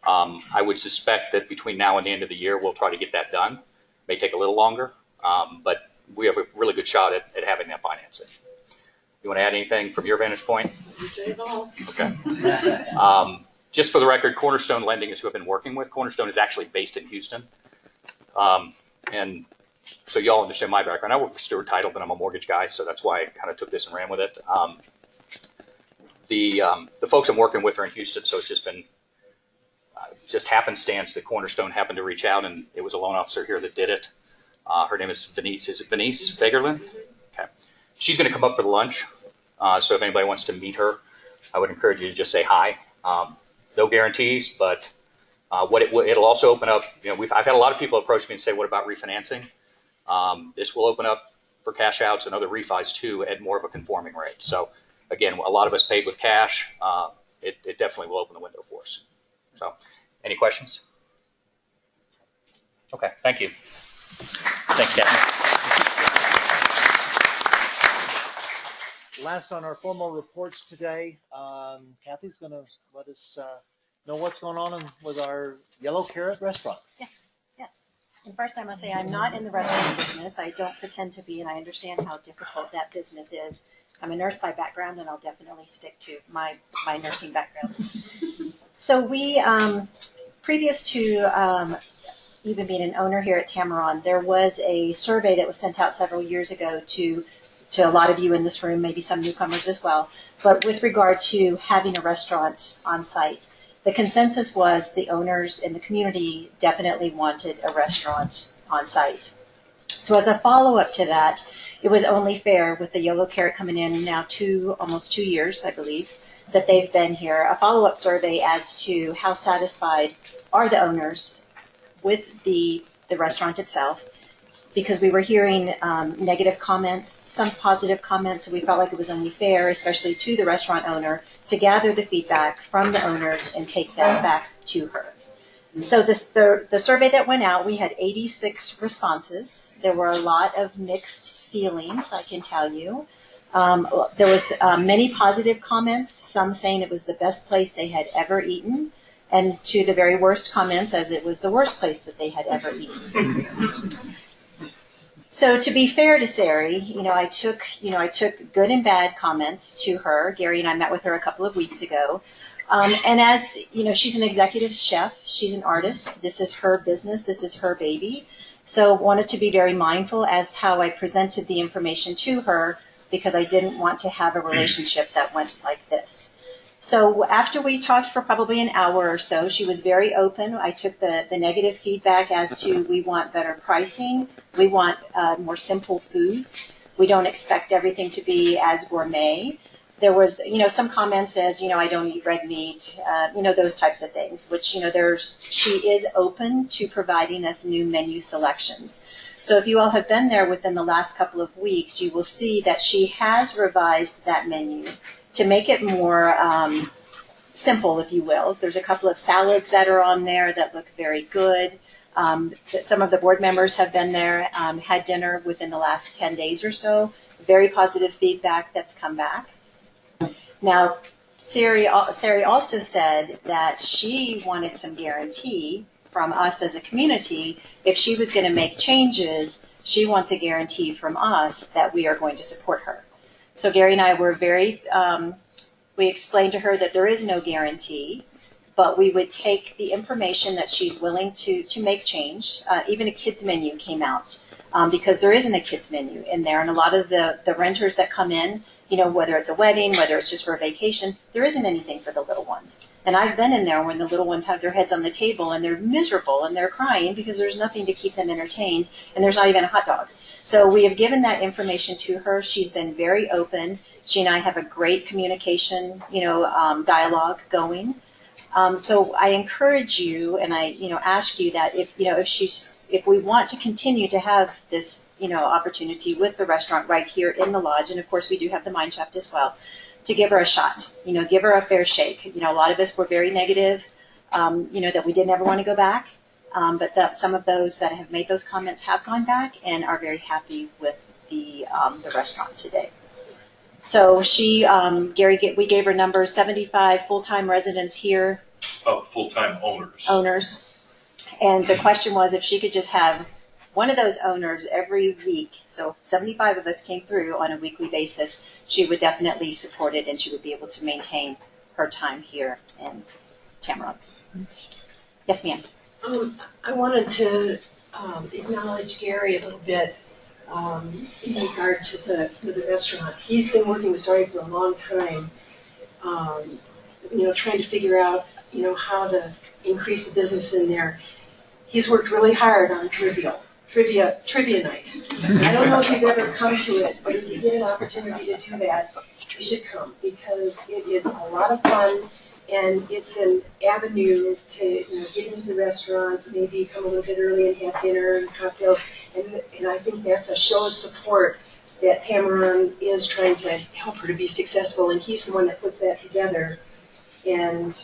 I would suspect that between now and the end of the year, we'll try to get that done. May take a little longer, but we have a really good shot at having that financing. You want to add anything from your vantage point? You say it all. Okay. Just for the record, Cornerstone Lending is who I've been working with. Cornerstone is actually based in Houston. And so y'all understand my background. I work for Stewart Title, but I'm a mortgage guy, so that's why I kind of took this and ran with it. The folks I'm working with are in Houston, so it's just been just happenstance that Cornerstone happened to reach out, and it was a loan officer here that did it. Her name is Venice. Is it Venice Fagerlin? Okay. She's going to come up for lunch, so if anybody wants to meet her, I would encourage you to just say hi. No guarantees, but it'll also open up. I've had a lot of people approach me and say, "What about refinancing?" This will open up for cash outs and other refis too at more of a conforming rate. So again, a lot of us paid with cash. It definitely will open the window for us. So, any questions? Okay, thank you. Thanks, Kathy. Last on our formal reports today, Kathy's going to let us know what's going on with our Yellow Carrot restaurant. Yes. And first I must say I'm not in the restaurant business. I don't pretend to be, and I understand how difficult that business is. I'm a nurse by background, and I'll definitely stick to my nursing background. So we, previous to even being an owner here at Tamaron, there was a survey that was sent out several years ago to a lot of you in this room, maybe some newcomers as well, but with regard to having a restaurant on site. The consensus was the owners in the community definitely wanted a restaurant on site. So as a follow-up to that, it was only fair with the Yellow Carrot coming in now almost 2 years, I believe, that they've been here, a follow-up survey as to how satisfied are the owners with the restaurant itself, because we were hearing negative comments, some positive comments, so we felt like it was only fair, especially to the restaurant owner, to gather the feedback from the owners and take that back to her. So the survey that went out, we had 86 responses. There were a lot of mixed feelings, I can tell you. There was many positive comments, some saying it was the best place they had ever eaten, and to the very worst comments as it was the worst place that they had ever eaten. So to be fair to Sari, I took good and bad comments to her. Gary and I met with her a couple of weeks ago. And as she's an executive chef, she's an artist. This is her business. This is her baby. So wanted to be very mindful as how I presented the information to her, because I didn't want to have a relationship that went like this. So after we talked for probably an hour or so, she was very open. I took the negative feedback as to we want better pricing. We want more simple foods. We don't expect everything to be as gourmet. There was, some comments as, I don't eat red meat, those types of things, which, she is open to providing us new menu selections. So if you all have been there within the last couple of weeks, you will see that she has revised that menu to make it more simple, if you will. There's a couple of salads that are on there that look very good. Some of the board members have been there, had dinner within the last 10 days or so. Very positive feedback that's come back. Now, Sari also said that she wanted some guarantee from us as a community. If she was going to make changes, she wants a guarantee from us that we are going to support her. So Gary and I were we explained to her that there is no guarantee, but we would take the information that she's willing to make change. Even a kids menu came out because there isn't a kids menu in there. And a lot of the renters that come in, whether it's a wedding, whether it's just for a vacation, there isn't anything for the little ones. And I've been in there when the little ones have their heads on the table and they're miserable and they're crying because there's nothing to keep them entertained and there's not even a hot dog. So we have given that information to her. She's been very open. She and I have a great communication, dialogue going. So I encourage you and I, ask you that if we want to continue to have this, opportunity with the restaurant right here in the lodge, and of course we do have the mine shaft as well, to give her a shot, give her a fair shake. A lot of us were very negative, that we didn't ever want to go back. But that some of those that have made those comments have gone back and are very happy with the restaurant today. So we gave her numbers, 75 full-time residents here. Oh, full-time owners. Owners. And the question was if she could just have one of those owners every week, so 75 of us came through on a weekly basis, she would definitely support it and she would be able to maintain her time here in Tamaron. Yes, ma'am. I wanted to acknowledge Gary a little bit in regard to the restaurant. He's been working with Sari for a long time, trying to figure out, how to increase the business in there. He's worked really hard on trivia night. I don't know if you've ever come to it, but if you get an opportunity to do that, you should come because it is a lot of fun. And it's an avenue to get into the restaurant, maybe come a little bit early and have dinner and cocktails. And I think that's a show of support that Tamaron is trying to help her to be successful. And he's the one that puts that together. And,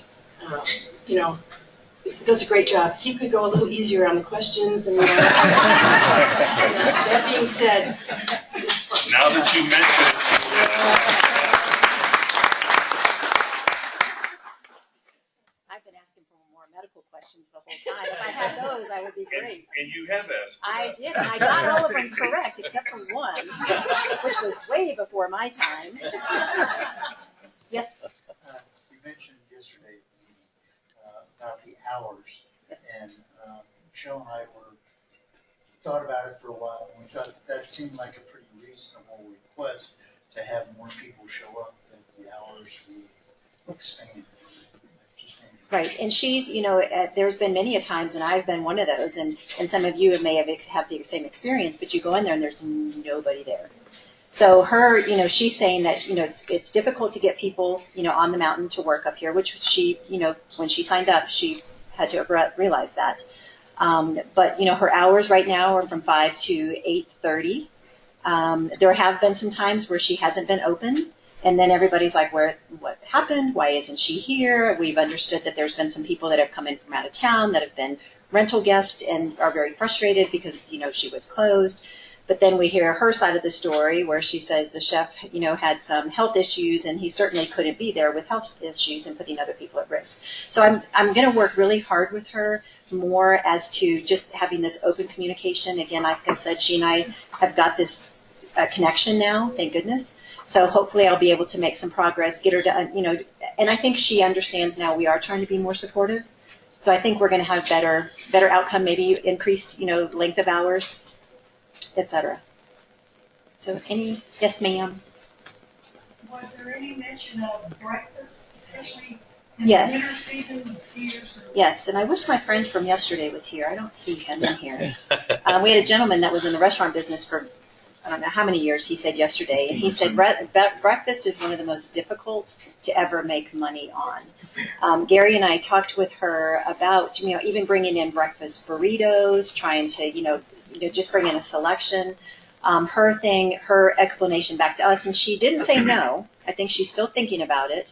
does a great job. He could go a little easier on the questions. And that being said. Now that you mention it. Medical questions the whole time. If I had those, I would be great. And you have asked. I did. I got all of them correct except for one, which was way before my time. Yes? You mentioned yesterday about the hours. Yes. And Michelle and I were that seemed like a pretty reasonable request to have more people show up than the hours we expanded. Right, and she's, there's been many a times, and I've been one of those, and some of you may have the same experience, but you go in there and there's nobody there. So her, she's saying that, it's difficult to get people, on the mountain to work up here, which she, when she signed up, she had to realize that. But, her hours right now are from 5 to 8:30. There have been some times where she hasn't been open. And then everybody's like, what happened? Why isn't she here? We've understood that there's been some people that have come in from out of town that have been rental guests and are very frustrated because, she was closed. But then we hear her side of the story where she says the chef, had some health issues and he certainly couldn't be there with health issues and putting other people at risk. So I'm going to work really hard with her more as to just having this open communication. Again, like I said, she and I have got this connection now, thank goodness. So hopefully I'll be able to make some progress, get her to, and I think she understands now we are trying to be more supportive. So I think we're going to have better outcome, maybe increased, length of hours, et cetera. So yes, ma'am. Was there any mention of breakfast, especially in Yes. the winter season with skiers? Yes, and I wish my friend from yesterday was here. I don't see him in here. We had a gentleman that was in the restaurant business for I don't know how many years, he said yesterday, and he said breakfast is one of the most difficult to ever make money on. Gary and I talked with her about, even bringing in breakfast burritos, trying to, just bring in a selection. Her explanation back to us, and she didn't say no, I think she's still thinking about it,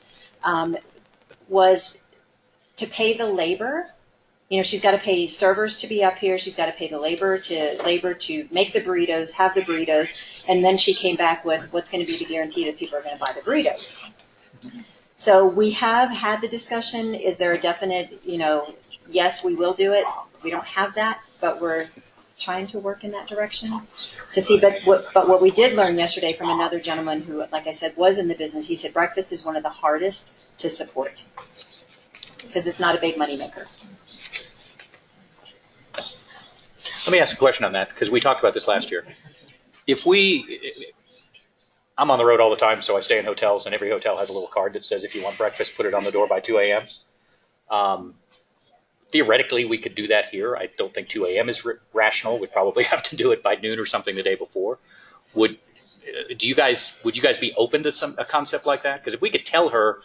was to pay the labor. She's got to pay servers to be up here. She's got to pay the labor to make the burritos, have the burritos, and then she came back with what's going to be the guarantee that people are going to buy the burritos. So we have had the discussion. Is there a definite, yes, we will do it. We don't have that, but we're trying to work in that direction to see. But what we did learn yesterday from another gentleman who, like I said, was in the business, he said breakfast is one of the hardest to support because it's not a big money maker. Let me ask a question on that, because we talked about this last year. I'm on the road all the time, so I stay in hotels, and every hotel has a little card that says if you want breakfast, put it on the door by 2 a.m. Theoretically, we could do that here. I don't think 2 a.m. is rational. We'd probably have to do it by noon or something the day before. Would you guys be open to a concept like that? Because if we could tell her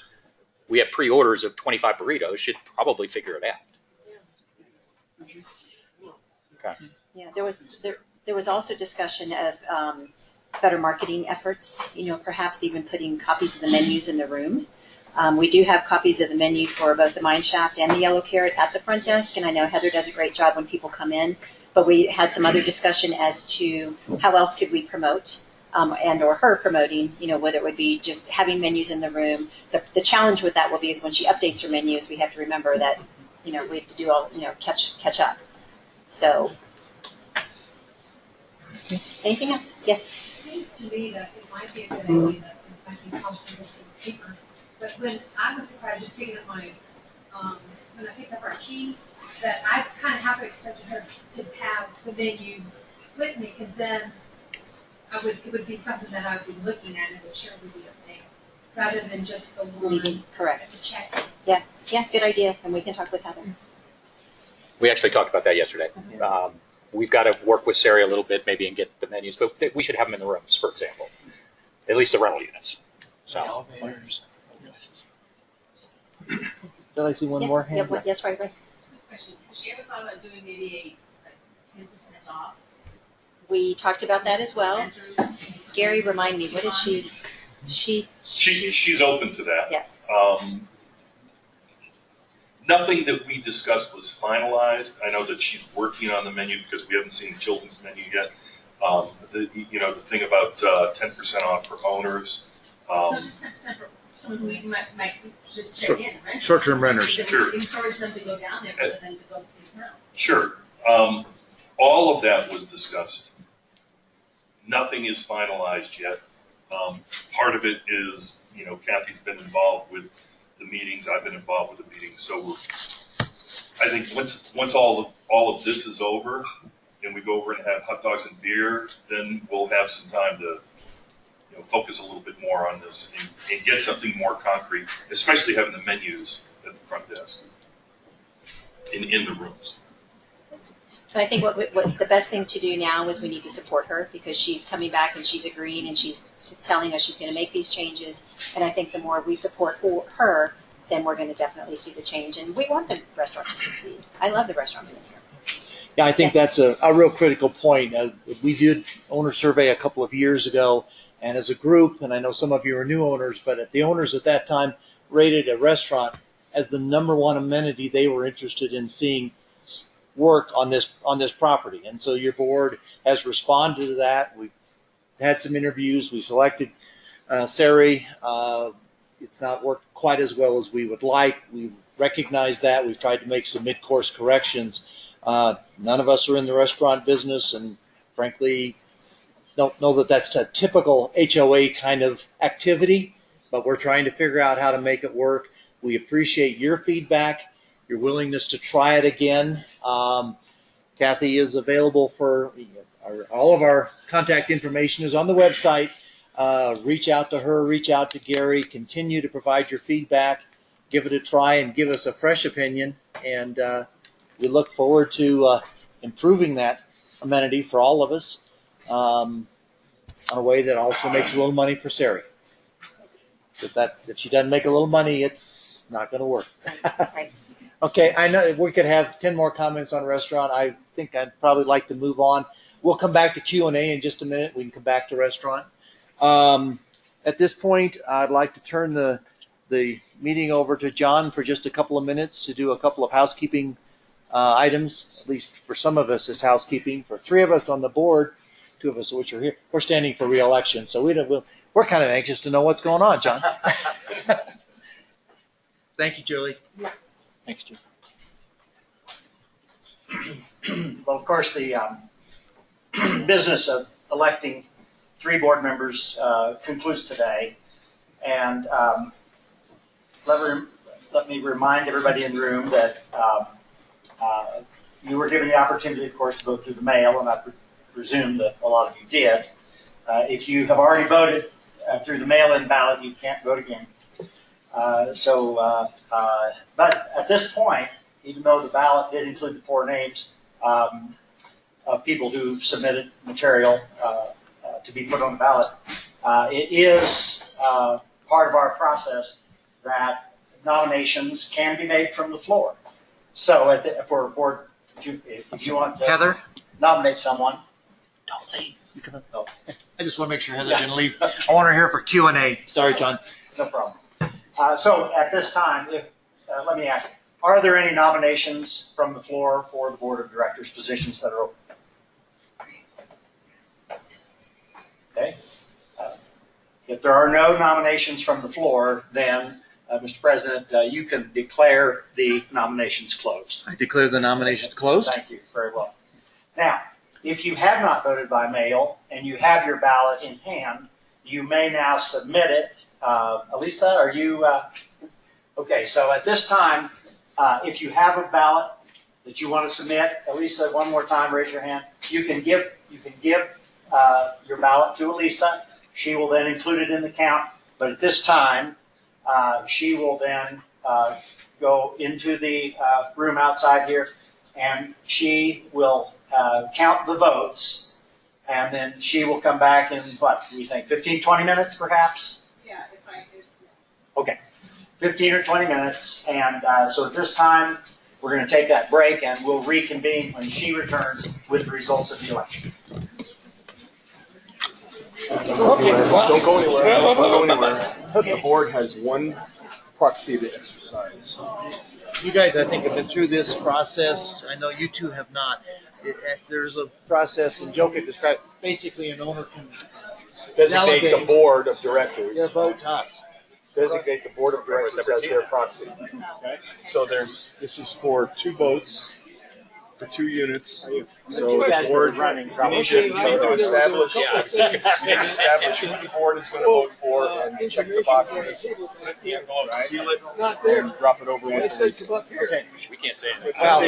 we have pre-orders of 25 burritos, she'd probably figure it out. Okay. Yeah, there was also discussion of better marketing efforts. Perhaps even putting copies of the menus in the room. We do have copies of the menu for both the Mine Shaft and the Yellow Carrot at the front desk, and I know Heather does a great job when people come in. But we had some other discussion as to how else could we promote, and or her promoting. Whether it would be just having menus in the room. The challenge with that will be is when she updates her menus, we have to remember that we have to do all catch up. So, anything else? Yes. It seems to me that it might be a good idea that it might be comfortable to paper. But when I was surprised just picking up when I picked up our key, that I kind of half expected her to have the menus with me, because then it would be something that I would be looking at and would sure would be up there, rather than just the one. Correct. To check. Yeah, good idea, and we can talk with Heather. We actually talked about that yesterday. We've got to work with Sari a little bit maybe and get the menus, but we should have them in the rooms, for example, at least the rental units. So. Did I see one Yes, more hand? yeah, yes, right. Quick question. Has she ever thought about doing maybe a 10% off? We talked about that as well. Gary, remind me, what is she? She's open to that. Yes. Nothing that we discussed was finalized. I know that she's working on the menu because we haven't seen the children's menu yet. The thing about 10% off for owners. No, just 10% for someone who might just check in, right? Short-term renters. Sure. Encourage them to go down there rather than to go to these now. Sure. All of that was discussed. Nothing is finalized yet. Part of it is, Kathy's been involved with the meetings. I've been involved with the meetings. So I think once all of this is over, and we go over and have hot dogs and beer, then we'll have some time to focus a little bit more on this and get something more concrete, especially having the menus at the front desk in the rooms. But I think what the best thing to do now is we need to support her because she's coming back and she's agreeing and she's telling us she's going to make these changes. And I think the more we support her, then we're going to definitely see the change. And we want the restaurant to succeed. I love the restaurant in here. Yeah, I think that's a real critical point. We did owner survey a couple of years ago, and as a group, and I know some of you are new owners, but the owners at that time rated a restaurant as the number one amenity they were interested in seeing work on this property. And so your board has responded to that. We've had some interviews. We selected Sari. It's not worked quite as well as we would like. We recognize that. We've tried to make some mid-course corrections. None of us are in the restaurant business, and frankly, don't know that that's a typical HOA kind of activity, but we're trying to figure out how to make it work. We appreciate your feedback, your willingness to try it again. Kathy is available for all of our contact information is on the website. Reach out to her, reach out to Gary, continue to provide your feedback, give it a try, and give us a fresh opinion. And we look forward to improving that amenity for all of us in a way that also makes a little money for Sari. If she doesn't make a little money, it's not going to work. Right. Okay, I know we could have 10 more comments on restaurant. I think I'd probably like to move on. We'll come back to Q&A in just a minute. We can come back to restaurant. At this point, I'd like to turn the meeting over to John for just a couple of minutes to do a couple of housekeeping items. At least for some of us, it's housekeeping. For 3 of us on the board, 2 of us which are here, we're standing for re-election. So we're kind of anxious to know what's going on, John. Thank you, Julie. Yeah. Thanks, Jim. Well, of course, the business of electing 3 board members concludes today. And let me remind everybody in the room that you were given the opportunity, of course, to vote through the mail, and I presume that a lot of you did. If you have already voted through the mail-in ballot, you can't vote again. But at this point, even though the ballot did include the 4 names of people who submitted material to be put on the ballot, it is part of our process that nominations can be made from the floor. So for a board, if you want to Heather? nominate someone, don't leave. You can, oh. I just want to make sure Heather didn't leave. I want her here for Q&A. Sorry, John. No problem. So at this time, let me ask, are there any nominations from the floor for the board of directors positions that are open? Okay. If there are no nominations from the floor, then, Mr. President, you can declare the nominations closed. I declare the nominations closed. Thank you. Very well. Now, if you have not voted by mail and you have your ballot in hand, you may now submit it. Elisa, are you okay? So at this time, if you have a ballot that you want to submit, Elisa, one more time, raise your hand. You can give your ballot to Elisa. She will then include it in the count. But at this time, she will then go into the room outside here, and she will count the votes, and then she will come back in, what do you think, 15, 20 minutes perhaps? Yeah, if I could. Okay, 15 or 20 minutes. And so at this time, we're going to take that break, and we'll reconvene when she returns with the results of the election. Okay, don't go anywhere. Don't go anywhere. The board has one proxy to exercise. You guys, I think, have been through this process. I know you 2 have not. There's a process, and Joe could describe, basically an owner can Designate the board of directors. Their vote to us. Designate the board of directors as their proxy. Okay. So this is for 2 votes for 2 units. The So two the guys that are board, running you probably need to shouldn't vote. establish, you need to establish who the board is gonna vote for and check the boxes, put it in the envelope, seal it, and drop it over with the lease. Okay. We can't say anything. Well,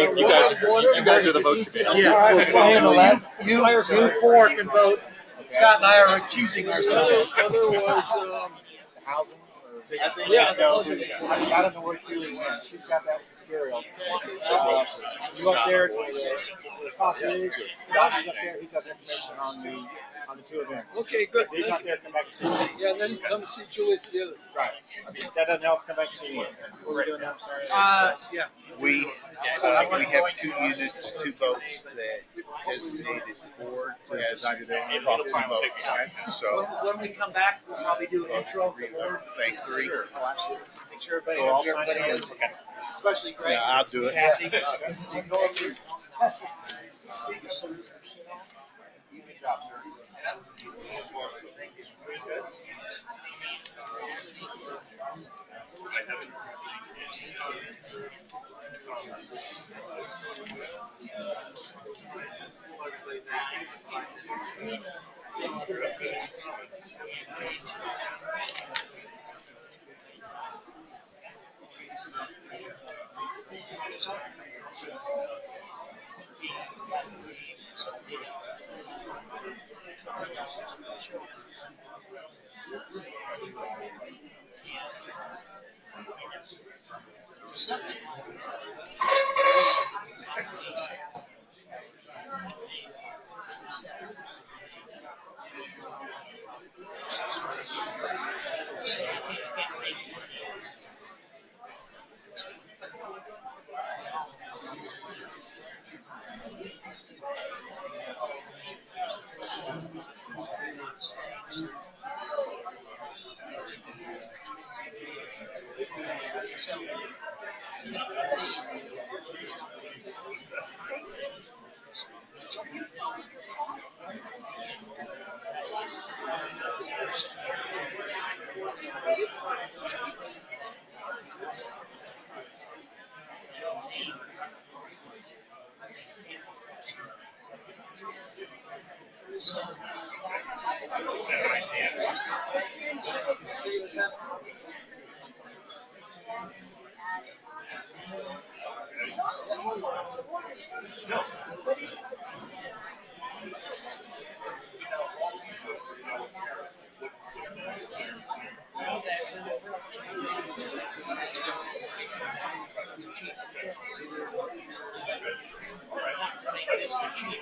You guys are the vote committee. Yeah, we'll handle that. You four can vote. Scott and I are accusing ourselves. I think she's go. I don't know where Julie went. She's got that material. You up there where the coffee is? Josh is up there. He's got the information on the two of them. Okay, good. He's not there. Come back and see me. Yeah, then come see Julie together. Right. I mean, that doesn't help. Come back and see me. What are we doing now? Sorry. Yeah. We have 2 units, 2 votes that designated the board has proxy votes. So, When we come back, we'll probably do an intro for the board. say 3. Oh, absolutely. Make sure everybody, Or all everybody sign is, especially Greg. Yeah, I'll do it. Kathy. You can go over. Good job, sir.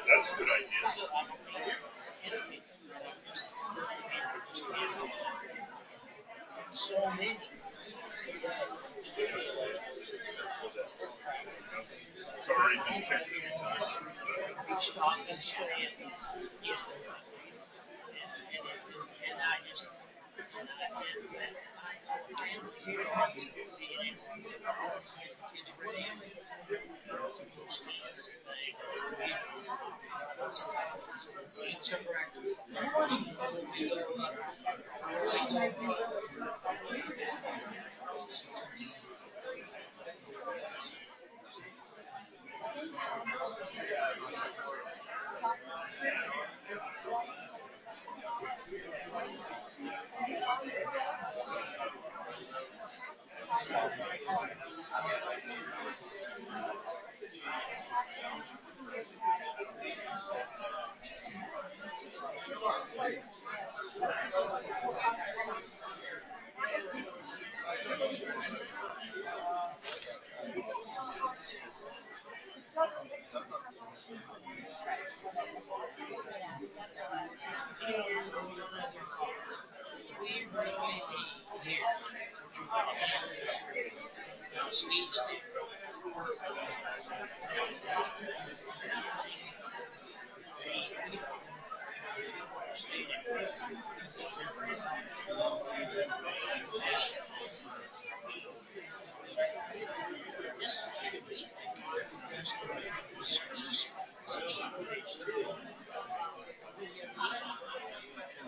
That's a good idea. So many. It's already been checked a few times. Stop and stand. Yes. And I just.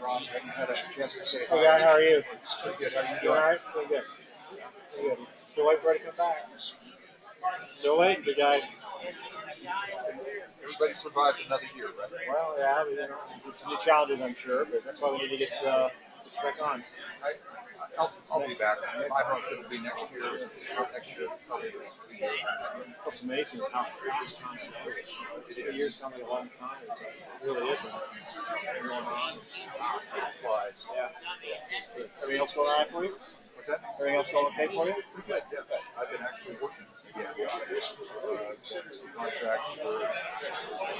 Ron, I haven't had a chance to say Hey, guy, how are you? Good. How are you You doing? all right? Doing good. Doing good. Still waiting for her to come back. Still waiting, big guy. Everybody survived another year, right? Well, yeah, but, you know, it's new challenges, I'm sure, but that's why we need to get back on. I'll be back. My hope is to be next year. Next year, probably. What's amazing is how quick this time goes. 3 years sounds like a long time. It really isn't. Going on. It flies. Yeah. Everything else going on for you? What's that? Everything else going okay for you? Pretty good, yeah. I've been actually working again. Some contracts for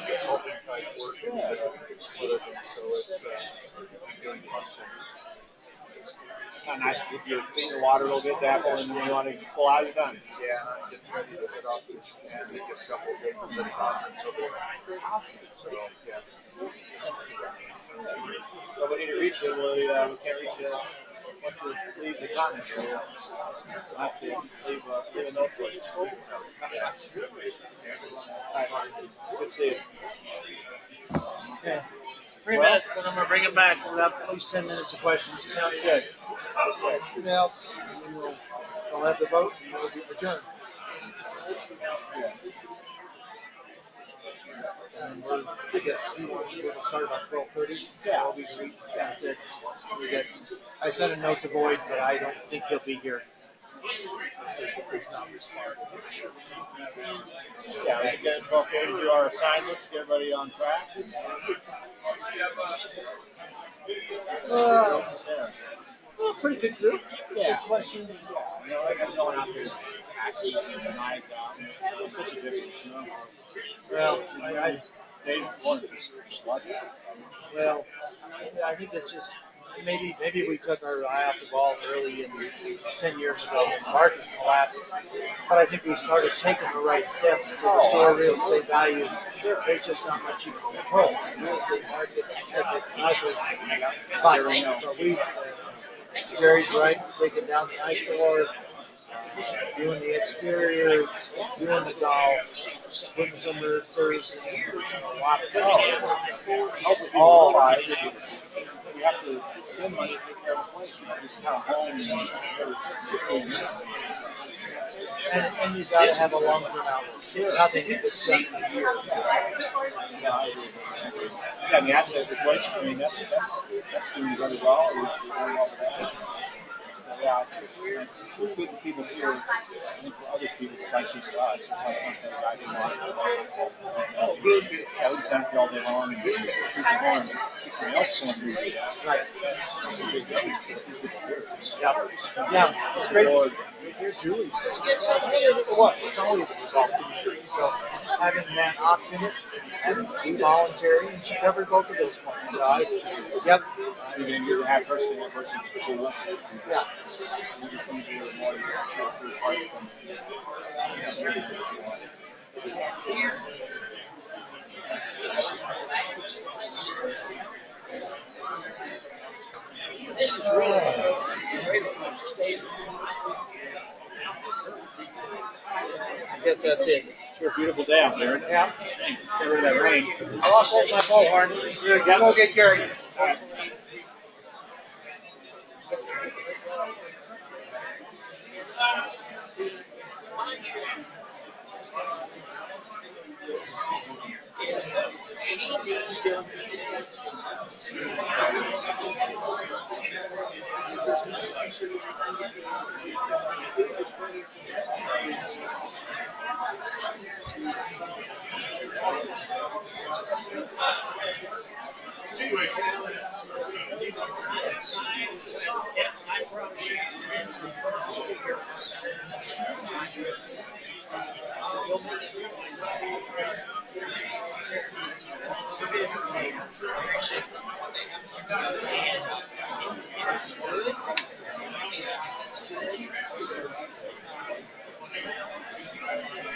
consulting type work and other things. So it's been doing fun things. It's kind of nice to get your feet in the water a little bit, dabble, and then when you want to pull out, you're done. Yeah, and I'm getting ready to head off and make a couple of papers at a conference over there. Awesome. So, yeah. So we need to reach you. We can't reach you once you leave the continent. So we'll have to leave a note for you. Yeah. All right. Good to see you. Okay. 3 minutes, and I'm going to bring it back. We'll have at least 10 minutes of questions. Sounds good. Anything else? And then we'll have the vote, and we'll be adjourned. And I guess we'll start about 12:30. Yeah. We'll be great. I said, I sent a note to Boyd, but I don't think he'll be here. Yeah, we can get at 12:30, do our assignments, get everybody on track. Well, pretty good group. Yeah. Good questions. Yeah, you know, like I'm going out there, axes and knives out. It's such a difference, you know. Well, they want to just like it. Well, I think it's just maybe we took our eye off the ball early in 10 years ago when the market collapsed. But I think we started taking the right steps to restore real estate values. There's just not much you can control. The real estate market as it cycles. But we, Jerry's right, taking down the eyesore, doing the exterior, doing the golf, putting some reserves in a lot of all five. We have to spend money to take care of the place. You know, just kind of home and And you got to have a long-term outlook. Nothing gets done in a year. Yeah, the asset replacement, I mean, that's doing very well. We're doing all of that. So, yeah, it's good that people here, I think for other people besides just us, it's not something that I do want. Yeah, we just have to go all day long and keep it going and keep somebody else going through it. Right. Yeah, it's great. Here's Julie's. What? It's always golf. So having that option and be voluntary, and she covered both of those points. So yep. You're going to do that person, that person to us. Yeah. We just need to do it more than just go through part of them. This is really great. I guess that's it. Sure, beautiful day out there. Yeah. Get rid of that rain. I lost all my bullhorn. Here, go get Gary. All right.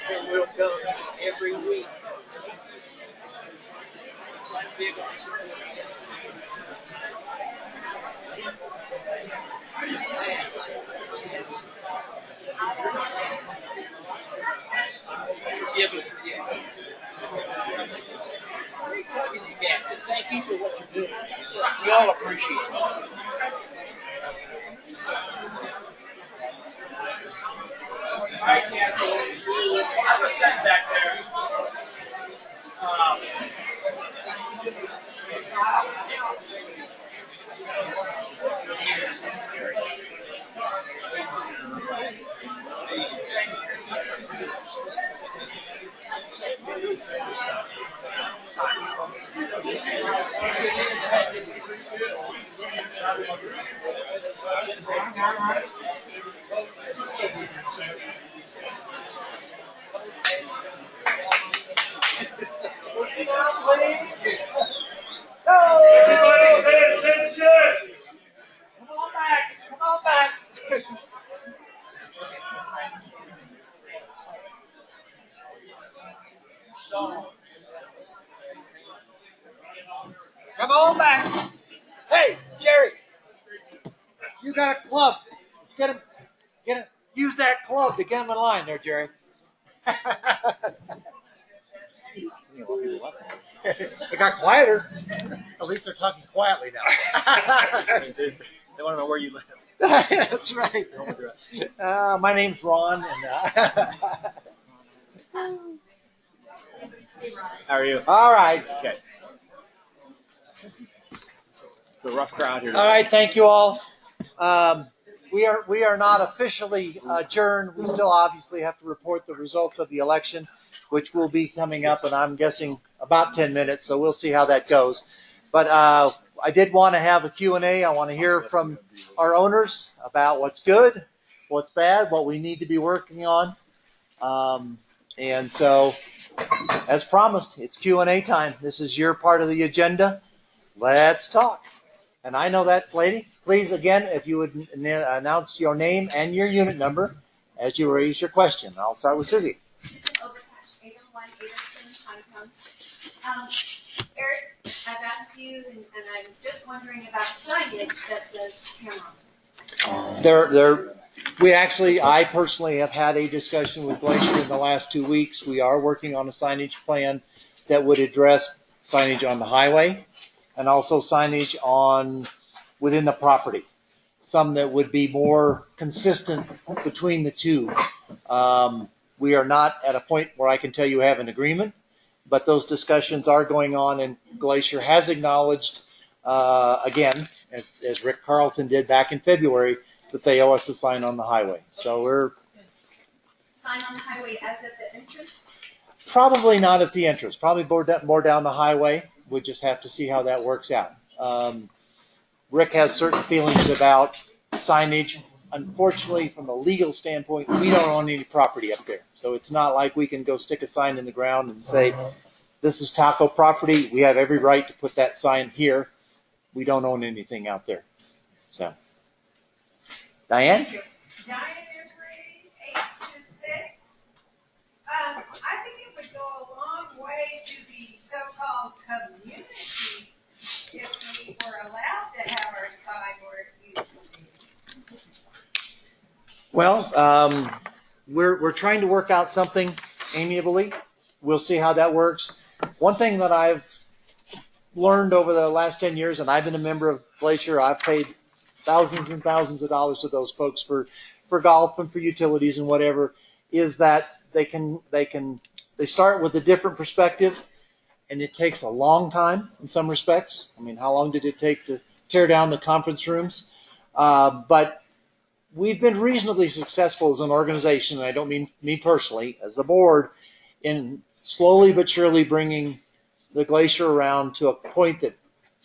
And we'll come every week. Big on Give it for you. Great talking to you, Captain. Thank you for what you're doing. We all appreciate it. All right, Captain. Everybody pay attention. Come on back. Come on back. Come on back. Hey, Jerry, you got a club. Let's get him, use that club to get him in line there, Jerry. It got quieter. At least they're talking quietly now. They want to know where you live. That's right. My name's Ron, and How are you? all right. Okay. It's a rough crowd here. All right, thank you all. We are not officially adjourned. We still obviously have to report the results of the election, which will be coming up, and I'm guessing about 10 minutes, so we'll see how that goes. But I did want to have a Q&A. I want to hear from our owners about what's good, what's bad, what we need to be working on. And so, as promised, it's Q&A time. This is your part of the agenda. Let's talk. And I know that lady. Please, again, if you would announce your name and your unit number as you raise your question. I'll start with Susie. Eric, I've asked you, and I'm just wondering about signage that says Cameron. I personally have had a discussion with Glacier in the last 2 weeks. We are working on a signage plan that would address signage on the highway and also signage within the property. Some that would be more consistent between the two. We are not at a point where I can tell you have an agreement, but those discussions are going on, and Glacier has acknowledged, again, as Rick Carlton did back in February, that they owe us a sign on the highway. So we're Sign on the highway as at the entrance? probably not at the entrance, probably more down the highway. We just have to see how that works out. Rick has certain feelings about signage. Unfortunately, from a legal standpoint, we don't own any property up there. So it's not like we can go stick a sign in the ground and say, this is Taco property. We have every right to put that sign here. We don't own anything out there. So, Diane? Diane Embry, 8 to 6. I think it would go a long way to the so-called community if we were allowed to have our sign where it used to be. Well, we're trying to work out something amiably. We'll see how that works. One thing that I've learned over the last 10 years, and I've been a member of Glacier, I've paid thousands and thousands of dollars to those folks for golf and for utilities and whatever, is that they start with a different perspective, and it takes a long time in some respects. I mean, how long did it take to tear down the conference rooms? But we've been reasonably successful as an organization, and I don't mean me personally, as a board, in slowly but surely bringing the Glacier around to a point that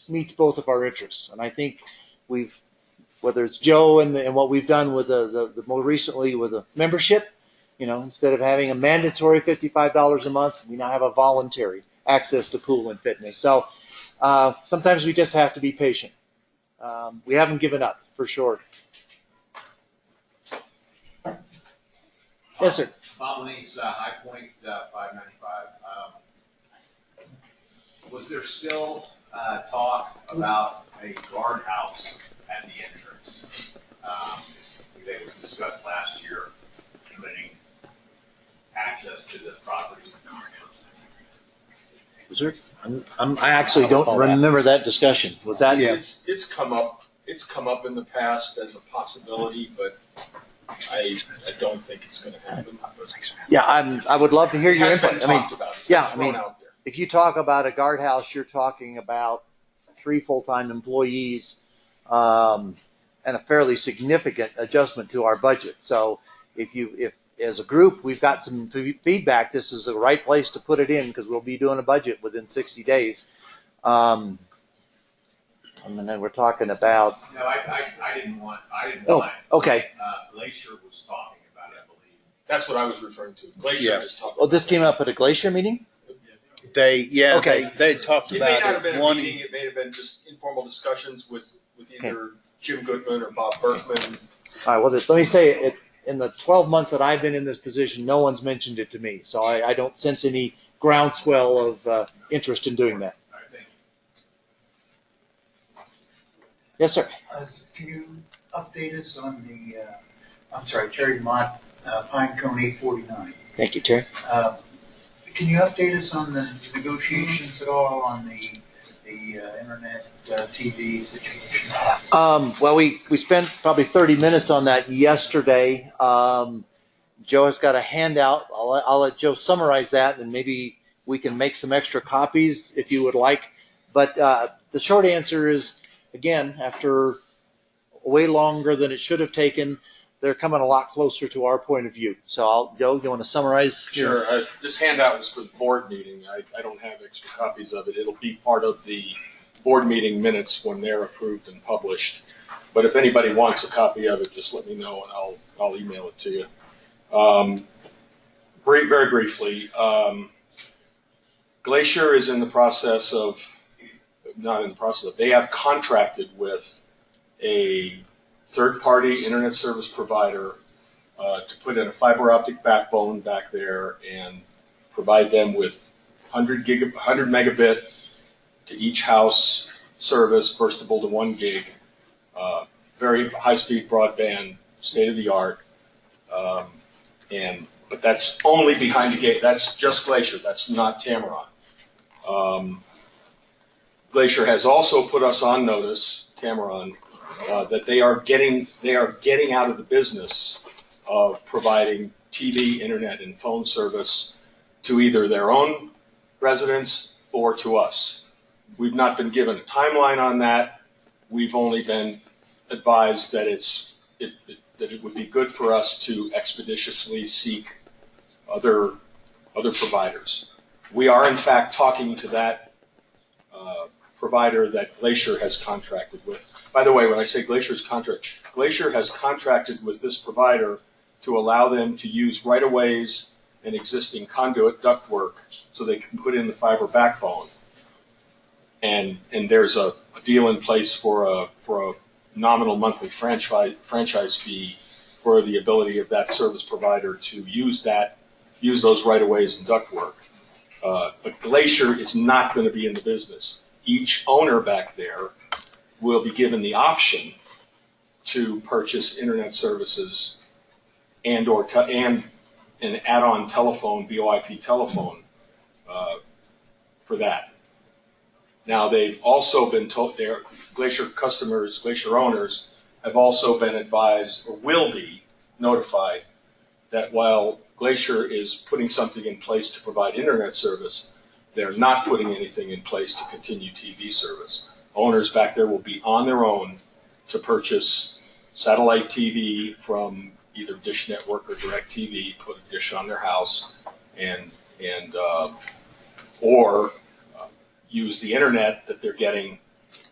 meets both of our interests. And I think we've, whether it's Joe and what we've done with the more recently with the membership, instead of having a mandatory $55 a month, we now have a voluntary access to pool and fitness. So sometimes we just have to be patient. We haven't given up, for sure. Yes, sir. Bob Links, High Point, 595. Was there still talk about a guardhouse at the entrance? That was discussed last year, limiting access to the property. Was there? I actually don't remember that discussion. Was that? Yeah. It's come up. It's come up in the past as a possibility, but I don't think it's going to happen. Yeah, I would love to hear your It has input. been talked about. It's Yeah, been thrown out there. if you talk about a guardhouse, you're talking about 3 full-time employees, and a fairly significant adjustment to our budget. So if as a group, we've got some feedback. This is the right place to put it in because we'll be doing a budget within 60 days. And then we're talking about. No, I didn't want. Oh, okay. Glacier was talking about it, I believe. That's what I was referring to. Glacier is talking. Oh, this came up at a Glacier meeting? Okay. They talked It may not about have been it. a One, meeting, it may have been just informal discussions with either Jim Goodman or Bob Berkman. All right, well, let me say it. In the 12 months that I've been in this position, no one's mentioned it to me. So I don't sense any groundswell of interest in doing that. Yes, sir. Can you update us on the, I'm sorry, Terry Mott, Pine Cone 849? Thank you, Terry. Can you update us on the negotiations at all on the internet TV situation? Well, we spent probably 30 minutes on that yesterday. Joe has got a handout. I'll let Joe summarize that, and maybe we can make some extra copies if you would like. But the short answer is, again, after way longer than it should have taken, they're coming a lot closer to our point of view. So, Joe, you want to summarize? Sure. This handout was for the board meeting. I don't have extra copies of it. It'll be part of the board meeting minutes when they're approved and published. But if anybody wants a copy of it, just let me know and I'll email it to you. Very briefly, Glacier is in the process of, they have contracted with a third-party internet service provider to put in a fiber optic backbone back there and provide them with 100 megabit to each house service, burstable to 1 gig, very high-speed broadband, state-of-the-art. But that's only behind the gate. That's just Glacier. That's not Tamron. Glacier has also put us on notice, Tamron, that they are getting out of the business of providing TV, internet, and phone service to either their own residents or to us. We've not been given a timeline on that. We've only been advised that that it would be good for us to expeditiously seek other providers. We are in fact talking to that provider that Glacier has contracted with. By the way, when I say Glacier has contracted with this provider to allow them to use right-of-ways and existing conduit ductwork so they can put in the fiber backbone. And there's a deal in place for a nominal monthly franchise fee for the ability of that service provider to use those right-of-ways and ductwork. But Glacier is not going to be in the business. Each owner back there will be given the option to purchase internet services and an add-on telephone, VoIP telephone, for that. Now they've also been told, their Glacier customers, Glacier owners, have also been advised or will be notified that while Glacier is putting something in place to provide internet service, they're not putting anything in place to continue TV service. Owners back there will be on their own to purchase satellite TV from either Dish Network or DirecTV, put a dish on their house, or use the internet that they're getting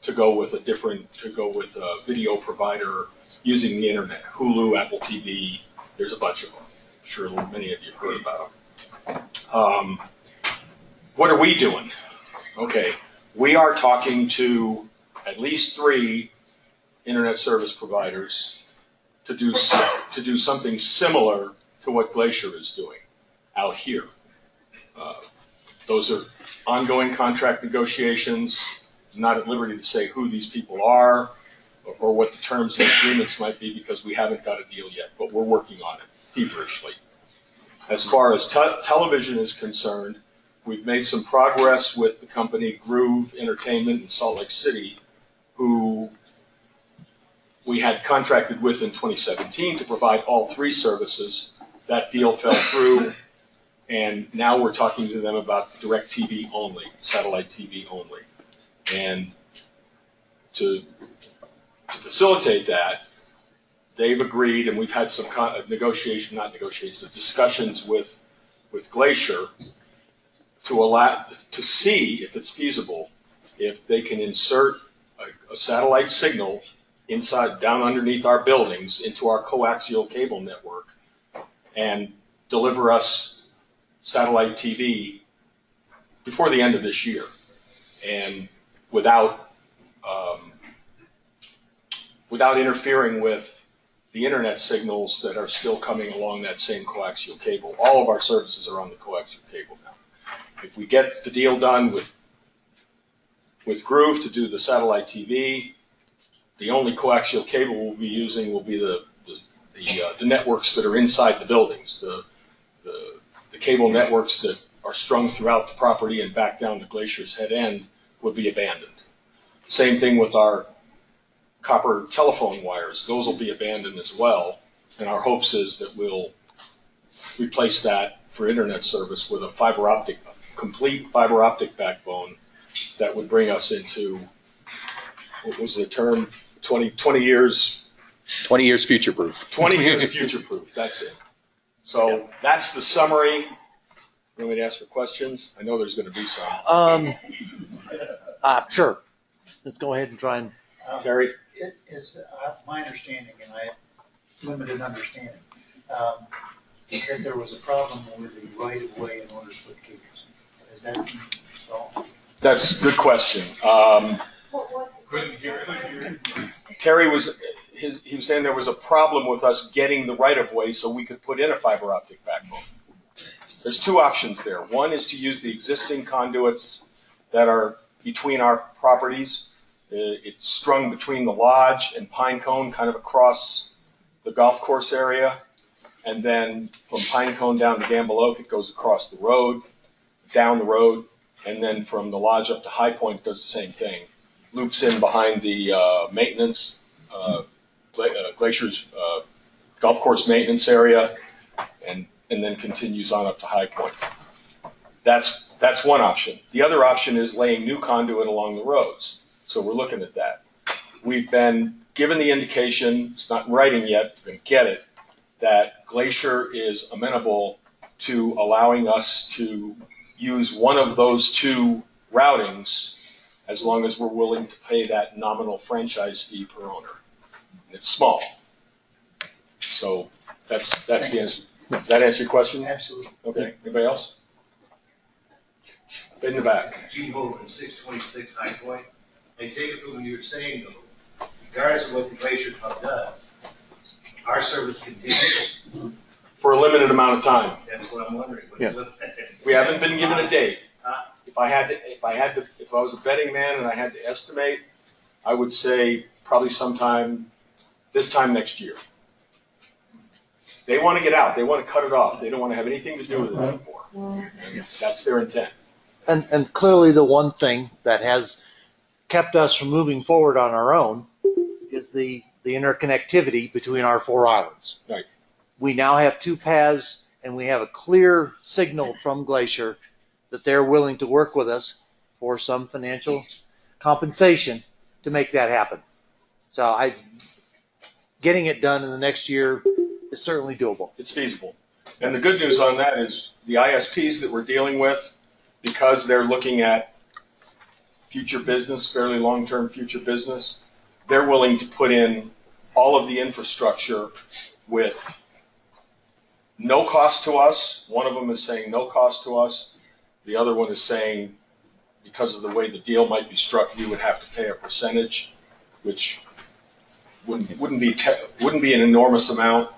to go with a video provider using the internet. Hulu, Apple TV, there's a bunch of them. I'm sure many of you have heard about them. What are we doing? Okay, we are talking to at least 3 internet service providers to do something similar to what Glacier is doing out here. Those are ongoing contract negotiations. I'm not at liberty to say who these people are or what the terms and agreements might be because we haven't got a deal yet, but we're working on it feverishly. As far as television is concerned, we've made some progress with the company Groove Entertainment in Salt Lake City, who we had contracted with in 2017 to provide all 3 services. That deal fell through, and now we're talking to them about DirecTV only, satellite TV only. And to facilitate that, they've agreed, and we've had some discussions with Glacier to see if it's feasible, if they can insert a satellite signal down underneath our buildings into our coaxial cable network and deliver us satellite TV before the end of this year, and without interfering with the internet signals that are still coming along that same coaxial cable. All of our services are on the coaxial cable now. If we get the deal done with Groove to do the satellite TV, the only coaxial cable we'll be using will be the networks that are inside the buildings, the cable networks that are strung throughout the property and back down to Glacier's head end would be abandoned. Same thing with our copper telephone wires. Those will be abandoned as well. And our hopes is that we'll replace that for internet service with a complete fiber optic backbone that would bring us into, what was the term, 20 years? 20 years future-proof. 20 years future-proof, that's it. So that's the summary. You want me to ask for questions? I know there's going to be some. Sure. Let's go ahead and try and. Terry? It is my understanding, and I have limited understanding, that there was a problem with the right-of-way in order to put cables. Is that solved? That's a good question. Terry he was saying there was a problem with us getting the right-of-way so we could put in a fiber optic backbone. There's two options there. One is to use the existing conduits that are between our properties. It's strung between the lodge and Pinecone, kind of across the golf course area. And then from Pinecone down to Gamble Oak, it goes across the road, down the road. And then from the lodge up to High Point, does the same thing. Loops in behind the maintenance, Glacier's golf course maintenance area, and then continues on up to High Point. That's one option. The other option is laying new conduit along the roads. So we're looking at that. We've been given the indication, it's not in writing yet, we're going to get it, that Glacier is amenable to allowing us to use one of those two routings as long as we're willing to pay that nominal franchise fee per owner. It's small. So that's the answer. Does that answer your question? Absolutely. Okay. Anybody else? In the back. Gene Holman, 626 High Point. I take it from what you were saying, though, regardless of what the Glacier Club does, our service continues. For a limited amount of time. That's what I'm wondering. We haven't been given a date. If I was a betting man and I had to estimate, I would say probably sometime this time next year. They want to get out. They want to cut it off. They don't want to have anything to do with it anymore. And that's their intent. And clearly the one thing that has kept us from moving forward on our own is the interconnectivity between our four islands. Right. We now have two paths, and we have a clear signal from Glacier that they're willing to work with us for some financial compensation to make that happen. So getting it done in the next year is certainly doable. It's feasible. And the good news on that is the ISPs that we're dealing with, because they're looking at future business, fairly long-term future business, they're willing to put in all of the infrastructure with no cost to us. One of them is saying no cost to us. The other one is saying, because of the way the deal might be struck, we would have to pay a percentage, which wouldn't be an enormous amount,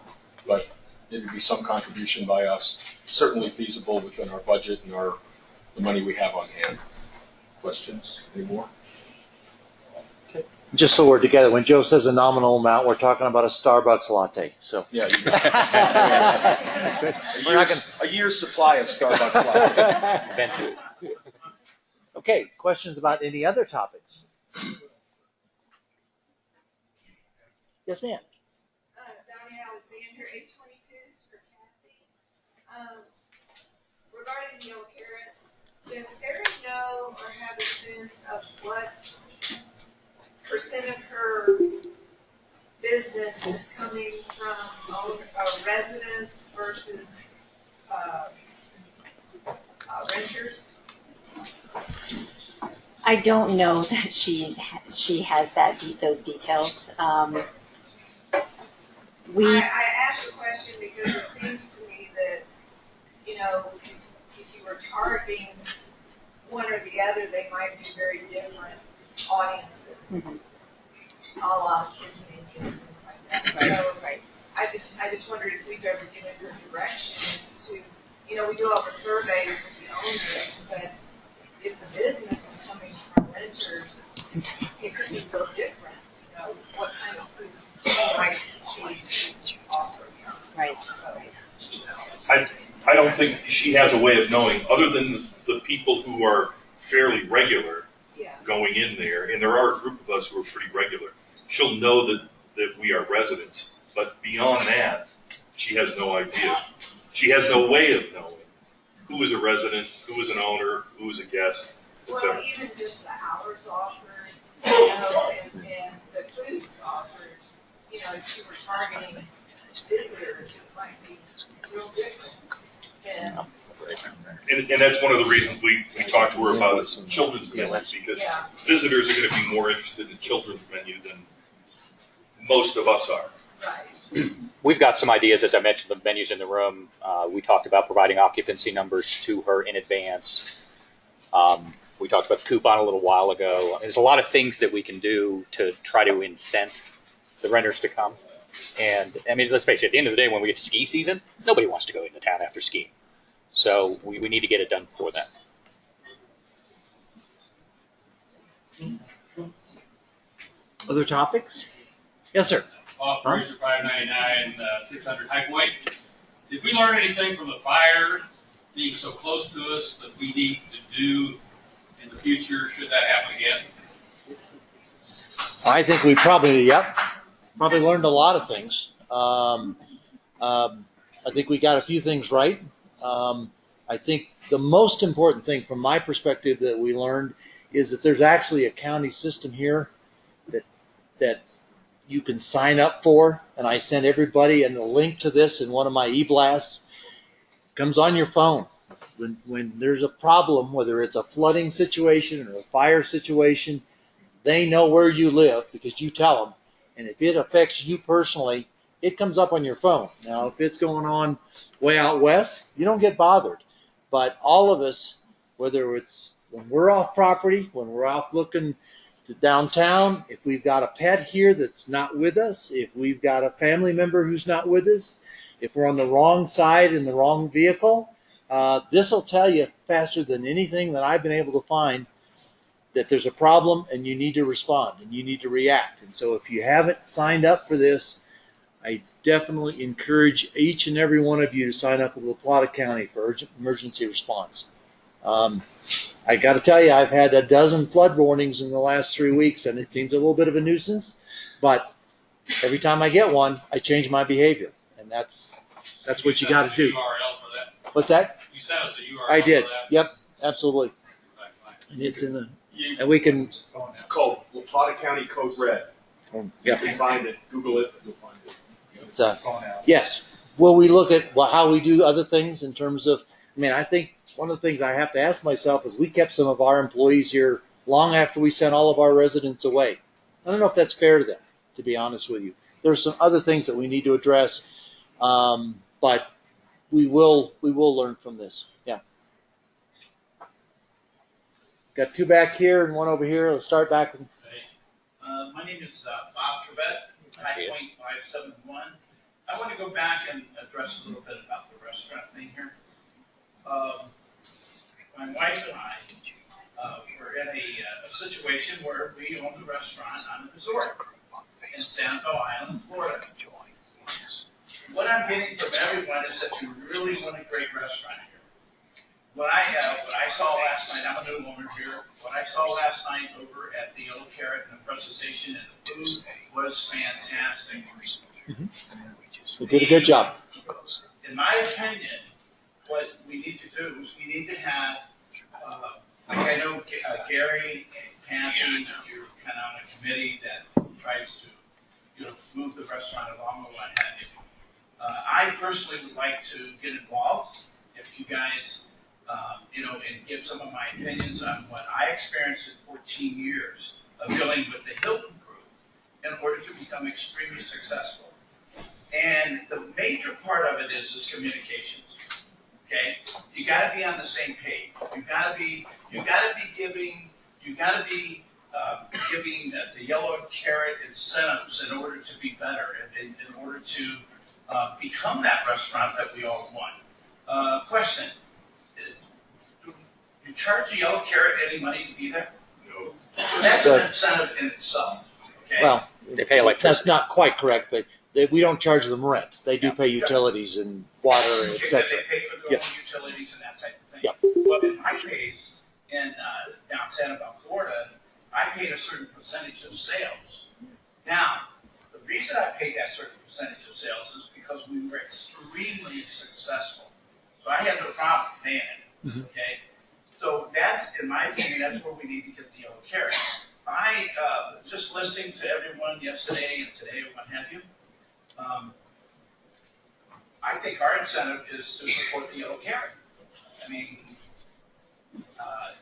but it would be some contribution by us. Certainly feasible within our budget and the money we have on hand. Questions? Any more? Just so we're together, when Joe says a nominal amount, we're talking about a Starbucks latte. So yeah, a year's supply of Starbucks lattes. Okay, questions about any other topics? Yes, ma'am. Donnie Alexander, 822s for Kathy. Regarding the Yellow Carrot, does Sarah know or have a sense of what % of her business is coming from residents versus renters? I don't know that she has those details. I asked the question because it seems to me that, if you were targeting one or the other, they might be very different audiences. Mm-hmm. A lot of kids and things like that. So I just wondered if we've ever given her direction as to, we do all the surveys with the owners, but if the business is coming from renters, it could be so different, what kind of food they might choose to offer. Right. I don't think she has a way of knowing, other than the people who are fairly regular going in there, and there are a group of us who are pretty regular. She'll know that we are residents, but beyond that, she has no idea. She has no way of knowing who is a resident, who is an owner, who is a guest, etc. Well, even just the hours offered, and the foods offered, if you were targeting visitors, it might be real different. And that's one of the reasons we talked to her about children's menus, because visitors are going to be more interested in children's menu than most of us are. Right. We've got some ideas, as I mentioned, the menus in the room. We talked about providing occupancy numbers to her in advance. We talked about the coupon a little while ago. There's a lot of things that we can do to try to incent the renters to come. And, I mean, let's face it, at the end of the day, when we get to ski season, nobody wants to go into town after skiing. So we need to get it done before that. Other topics? Yes, sir. Operator 599, 600 High Point. Did we learn anything from the fire being so close to us that we need to do in the future should that happen again? I think we probably learned a lot of things. I think we got a few things right. I think the most important thing from my perspective that we learned is that there's actually a county system here that you can sign up for, and I sent everybody and the link to this in one of my e-blasts. It comes on your phone. When there's a problem, whether it's a flooding situation or a fire situation, they know where you live because you tell them. And if it affects you personally, it comes up on your phone. Now, if it's going on way out west, you don't get bothered. But all of us, whether it's when we're off property, when we're off looking to downtown, if we've got a pet here that's not with us, if we've got a family member who's not with us, if we're on the wrong side in the wrong vehicle, this will tell you faster than anything that I've been able to find that there's a problem and you need to respond and you need to react. And so if you haven't signed up for this, I definitely encourage each and every one of you to sign up with La Plata County for urgent emergency response. I got to tell you, I've had a dozen flood warnings in the last 3 weeks, and it seems a little bit of a nuisance. But every time I get one, I change my behavior, and that's what you got to do. What's that? You sent us a URL. I did. For that. Yep, absolutely. And it's in the and we can. It's called La Plata County Code Red. You can find it. Google it. You'll find it. It's yes. Will we look at how we do other things in terms of? I mean, I think one of the things I have to ask myself is we kept some of our employees here long after we sent all of our residents away. I don't know if that's fair to them, to be honest with you. There's some other things that we need to address, but we will learn from this. Yeah. Got two back here and one over here. Let's start back. My name is Bob Trevette, High Point 571. I want to go back and address a little bit about the restaurant thing here. My wife and I were in a situation where we owned a restaurant on a resort in Sanibel Island, Florida. What I'm getting from everyone is that you really want a great restaurant here. What I saw last night, I'm a new owner here. What I saw last night over at the Yellow Carrot and the presentation and the food was fantastic. We did a good job. In my opinion, what we need to do is we need to have, like I know Gary and Kathy, you're kind of on a committee that tries to move the restaurant along or what have you. I personally would like to get involved if you guys, and give some of my opinions on what I experienced in 14 years of dealing with the Hilton Group in order to become extremely successful. And the major part of it is communications. Okay, you got to be on the same page. You got to be giving the yellow carrot incentives in order to be better and in order to become that restaurant that we all want. Question: you charge a yellow carrot any money to be there? No. That's an incentive in itself. Okay. Well, they pay electricity. That's not quite correct, but we don't charge them rent. They do pay utilities and water, etc. They pay for their own utilities and that type of thing. Yep. Well, in my case, in down Sanibel, Florida, I paid a certain percentage of sales. Now, the reason I paid that certain percentage of sales is because we were extremely successful. So I had no problem paying it. Okay. So that's, in my opinion, that's where we need to get the yellow carrot. I just listening to everyone yesterday and today and what have you. I think our incentive is to support the yellow carrot. I mean,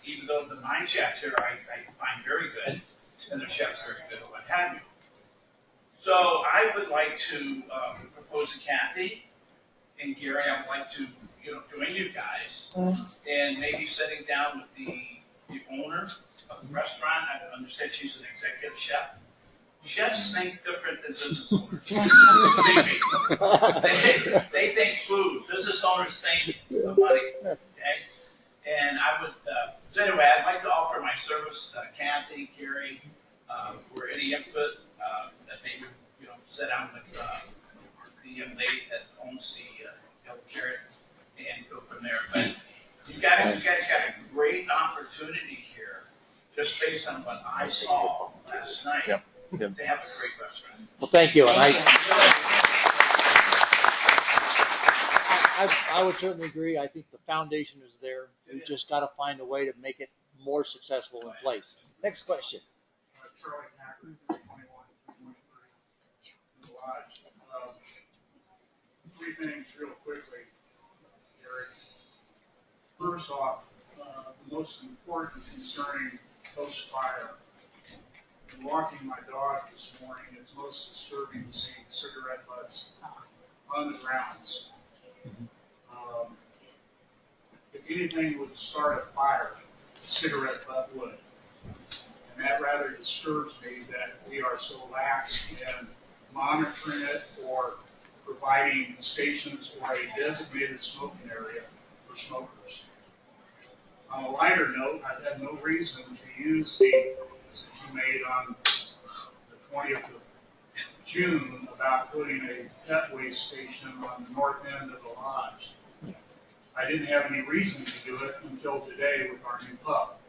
even though the mine chefs here I find very good, and the chefs very good, and what have you. So I would like to propose to Kathy and Gary. I would like to, join you guys and maybe sitting down with the owner of the restaurant. I understand she's an executive chef. Chefs think different than business owners. They think food. Business owners think money. Okay? And I would, so anyway, I'd like to offer my service, Kathy, Gary, for any input that they would, sit down with the young lady that owns the Yellow Carrot and go from there. But you guys got a great opportunity here, just based on what I saw last night. Yep. They have a great restaurant. Well, thank you. And I would certainly agree. I think the foundation is there. We just got to find a way to make it more successful in place. Next question. Charlie Packard, 2123 in the Lodge. Three things real quickly, Eric. First off, the most important concerning post-fire. Walking my dog this morning, it's most disturbing to see cigarette butts on the grounds. If anything would start a fire, a cigarette butt would. And that rather disturbs me that we are so lax in monitoring it or providing stations or a designated smoking area for smokers. On a lighter note, I've had no reason to use the you made on the 20th of June about putting a pet waste station on the north end of the lodge. I didn't have any reason to do it until today with our new pup.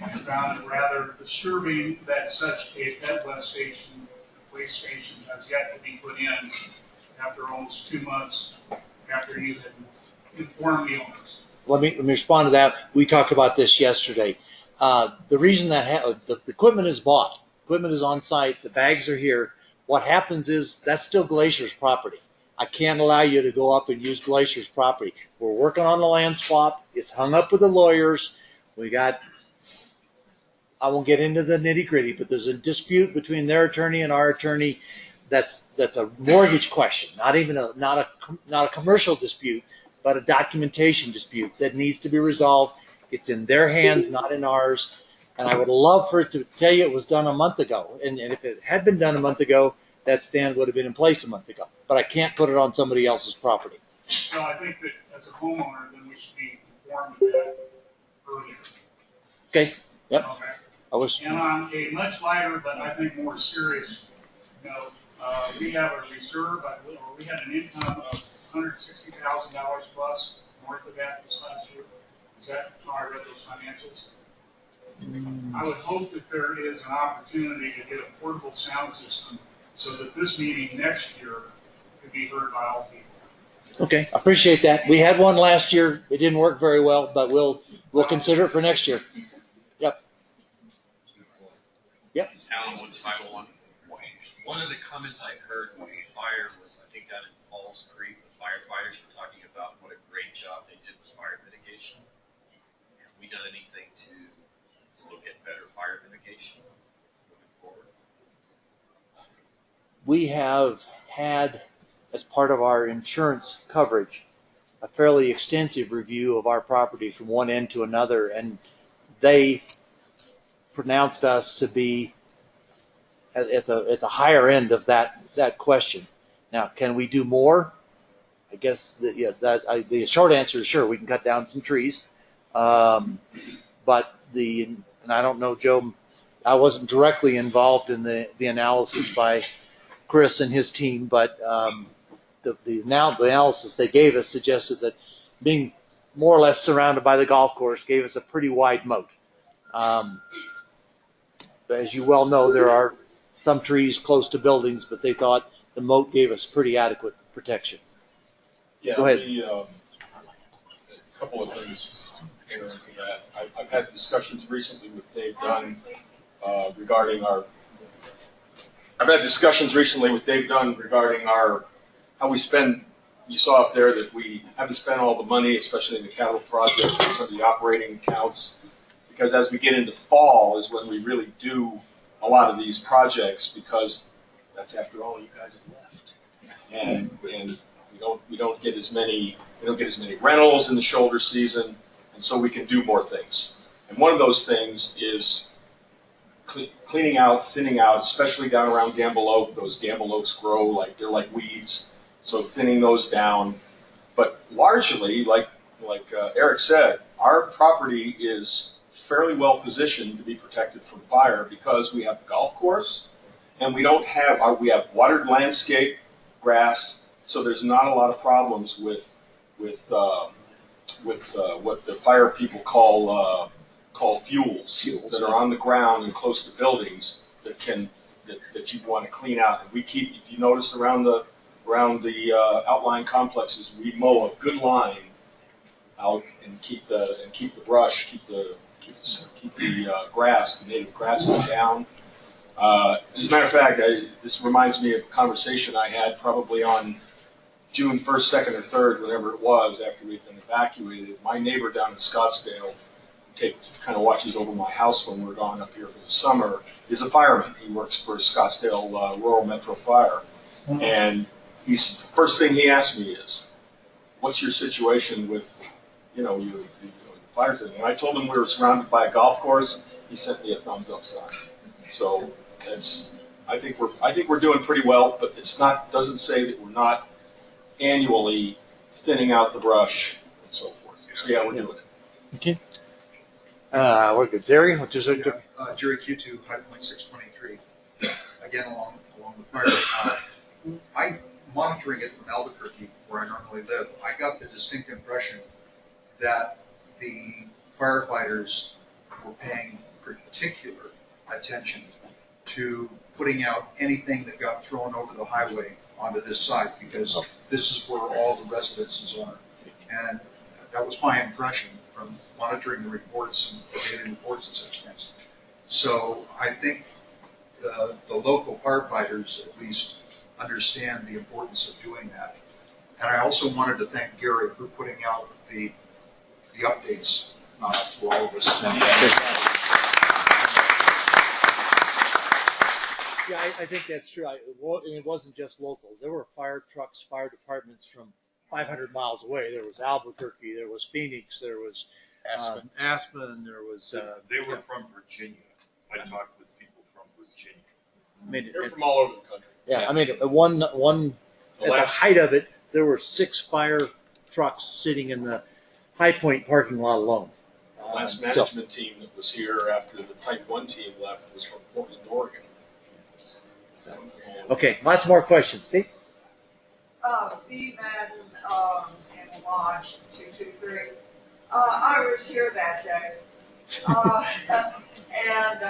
I found it rather disturbing that such a pet waste station has yet to be put in after almost 2 months after you had informed the owners. Let me respond to that. We talked about this yesterday. The reason that the equipment is bought, equipment is on site, the bags are here. What happens is that's still Glacier's property. I can't allow you to go up and use Glacier's property. We're working on the land swap. It's hung up with the lawyers. I won't get into the nitty gritty, but there's a dispute between their attorney and our attorney. That's a mortgage question, not a commercial dispute, but a documentation dispute that needs to be resolved. It's in their hands, not in ours. And I would love for it to tell you it was done a month ago. And if it had been done a month ago, that stand would have been in place a month ago. But I can't put it on somebody else's property. No, I think that as a homeowner, then we should be informed of that earlier. Okay. Yep. Okay. And on a much lighter, but I think more serious note, we have a reserve, we had an income of $160,000 plus north of that this last year. Is that how I read those financials? I would hope that there is an opportunity to get a portable sound system so that this meeting next year could be heard by all people. Okay, I appreciate that. We had one last year. It didn't work very well, but we'll consider it for next year. Yep. Alan Woods, 501. One of the comments I heard when the fire was, I think down in Falls Creek, the firefighters were talking about what a great job they did with fire mitigation. Have we done anything to look at better fire mitigation moving forward? We have had, as part of our insurance coverage, a fairly extensive review of our property from one end to another, and they pronounced us to be at the higher end of that question. Now, can we do more? I guess the short answer is sure. We can cut down some trees, but and I don't know, Joe. I wasn't directly involved in the analysis by Chris and his team, but the analysis they gave us suggested that being more or less surrounded by the golf course gave us a pretty wide moat. As you well know, there are some trees close to buildings, but they thought the moat gave us pretty adequate protection. Yeah, Go ahead. a couple of things into that. I've had discussions recently with Dave Dunn regarding our how we spend. You saw up there that we haven't spent all the money, especially in the capital projects and some of the operating accounts, because as we get into fall is when we really do a lot of these projects, because that's after all you guys have left, and we don't get as many rentals in the shoulder season, and so we can do more things. And one of those things is cleaning out, thinning out, especially down around Gamble Oak. Those Gamble Oaks grow like they're like weeds, so thinning those down. But largely, like Eric said, our property is fairly well positioned to be protected from fire because we have a golf course, and we have watered landscape, grass, so there's not a lot of problems with what the fire people call fuels that are on the ground and close to buildings that you want to clean out. And we keep, if you notice around the outlying complexes, we mow a good line out and keep the brush, keep the grass, the native grasses down. As a matter of fact, this reminds me of a conversation I had probably on June 1st, 2nd, or 3rd, whatever it was, after we'd been evacuated. My neighbor down in Scottsdale, kind of watches over my house when we're gone up here for the summer, is a fireman. He works for Scottsdale Rural Metro Fire. And first thing he asked me is, what's your situation with, your fire thing? When I told him we were surrounded by a golf course, he sent me a thumbs up sign. So I think we're doing pretty well, but doesn't say that we're not annually thinning out the brush and so forth. So yeah, we're doing it. Okay. We're good. Jerry, what's your Jerry Q2, High Point 623. Again, along the fire. I'm monitoring it from Albuquerque, where I normally live. I got the distinct impression that the firefighters were paying particular attention to putting out anything that got thrown over the highway onto this site, because this is where all the residences are. And that was my impression from monitoring the reports and the daily reports and such things. So I think the local firefighters at least understand the importance of doing that. And I also wanted to thank Gary for putting out the updates to all of us. Yeah, I think that's true. It wasn't just local. There were fire trucks, fire departments from 500 miles away. There was Albuquerque, there was Phoenix, there was Aspen, there was... They were from Virginia. I talked with people from Virginia. They're from all over the country. Yeah, I mean, at the height of it, there were 6 fire trucks sitting in the High Point parking lot alone. The last management team that was here after the Type 1 team left was from Portland, Oregon. Okay, lots more questions. Pete? B. Madden in Lodge 223. I was here that day, and I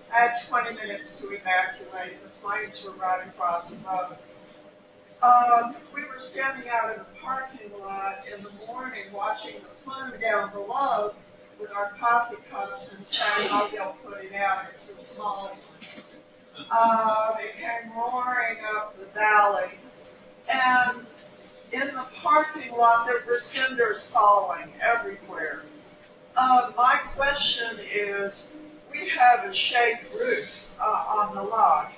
had 20 minutes to evacuate. The flames were right across the road. We were standing out in the parking lot in the morning watching the plume down below with our coffee cups and saying, "Oh, they'll put it out. It's a small it came roaring up the valley. And in the parking lot, there were cinders falling everywhere. My question is, we have a shake roof on the lot.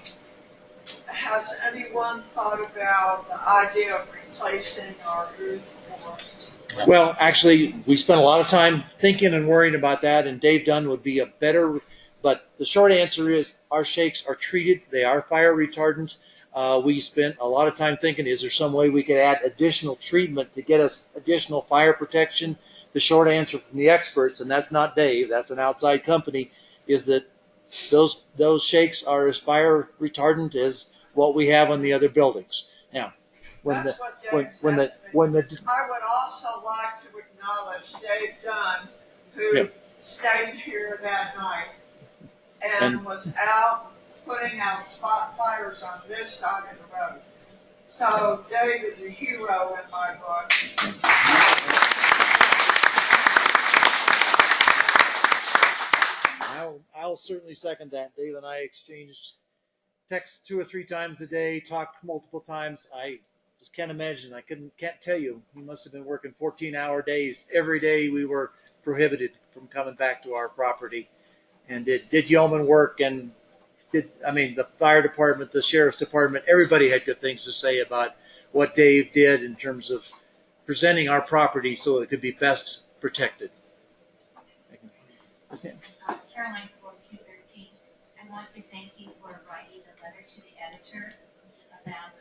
Has anyone thought about the idea of replacing our roof? Well, actually, we spent a lot of time thinking and worrying about that, and Dave Dunn would be a better, but the short answer is our shakes are treated. They are fire retardant. We spent a lot of time thinking, is there some way we could add additional treatment to get us additional fire protection? The short answer from the experts, and that's not Dave, that's an outside company, is that those shakes are as fire retardant as what we have on the other buildings. Now, when That's the what Dave when the said to me. when the I would also like to acknowledge Dave Dunn, who Yeah. stayed here that night and And- was out putting out spot fires on this side of the road. So Dave is a hero in my book. I'll certainly second that. Dave and I exchanged texts 2 or 3 times a day, talked multiple times. I just can't imagine. I can't tell you. He must have been working 14-hour days. Every day we were prohibited from coming back to our property, and did yeoman work, and the fire department, the sheriff's department, everybody had good things to say about what Dave did in terms of presenting our property so it could be best protected. Caroline 4213, I want to thank you for writing a letter to the editor about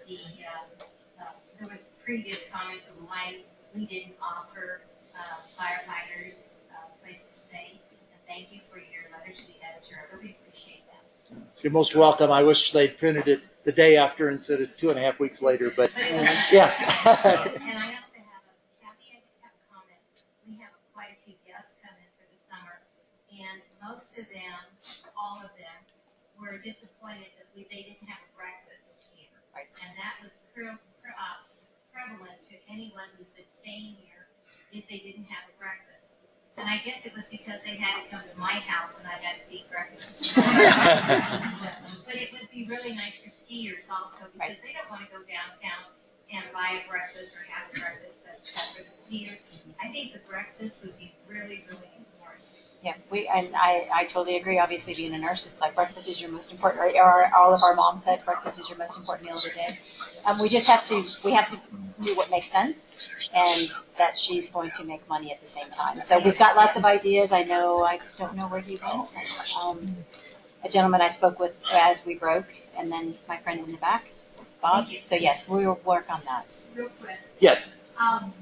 there was previous comments on why we didn't offer firefighters a place to stay. And thank you for your letter to the editor. I really appreciate that. You're most welcome. I wish they'd printed it the day after instead of 2.5 weeks later, but yes. And I also have Kathy, I just have a comment. We have quite a few guests come in for the summer, and most of them, all of them, were disappointed that they didn't have a breakfast here. Right. And that was prevalent to anyone who's been staying here, is they didn't have a breakfast. And I guess it was because they had to come to my house and I had to feed breakfast. But it would be really nice for skiers also, because they don't want to go downtown and buy a breakfast or have a breakfast, but for the skiers, I think the breakfast would be really, really important. Yeah, I totally agree. Obviously, being a nurse, it's like breakfast is your most important, right? Or all of our moms said breakfast is your most important meal of the day. We have to do what makes sense, and that she's going to make money at the same time. So we've got lots of ideas. I don't know where he went. A gentleman I spoke with as we broke, and then my friend in the back, Bob. So yes, we will work on that. Real quick. Yes. I'm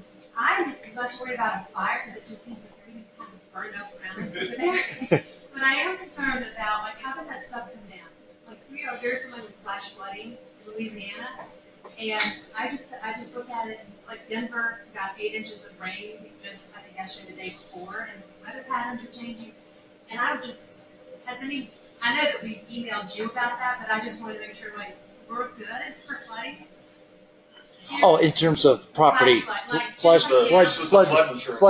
less worried about a fire because it just seems like everything kind of burned up around us over there. But I am concerned about, like, how does that stuff come down? Like, we are very familiar with flash flooding in Louisiana, and I just look at it, like Denver got 8 inches of rain just, I think, yesterday, the day before, and the weather patterns are changing. And I know that we emailed you about that, but I just wanted to make sure, like, we're good for flooding. Oh, in terms of property, flood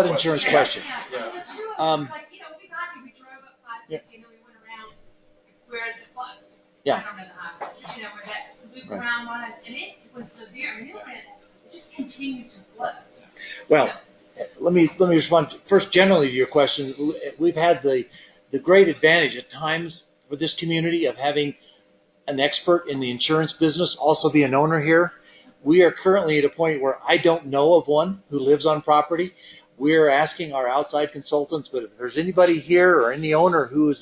insurance question. Like, we got here, we drove up 550, and then we went around where the flood. Yeah. I don't know the highway, where that loop around was, and it was severe. I mean, it just continued to flood. Well, let me respond first generally to your question. We've had the great advantage at times for this community of having an expert in the insurance business also be an owner here. We are currently at a point where I don't know of one who lives on property. We're asking our outside consultants, but if there's anybody here or any owner who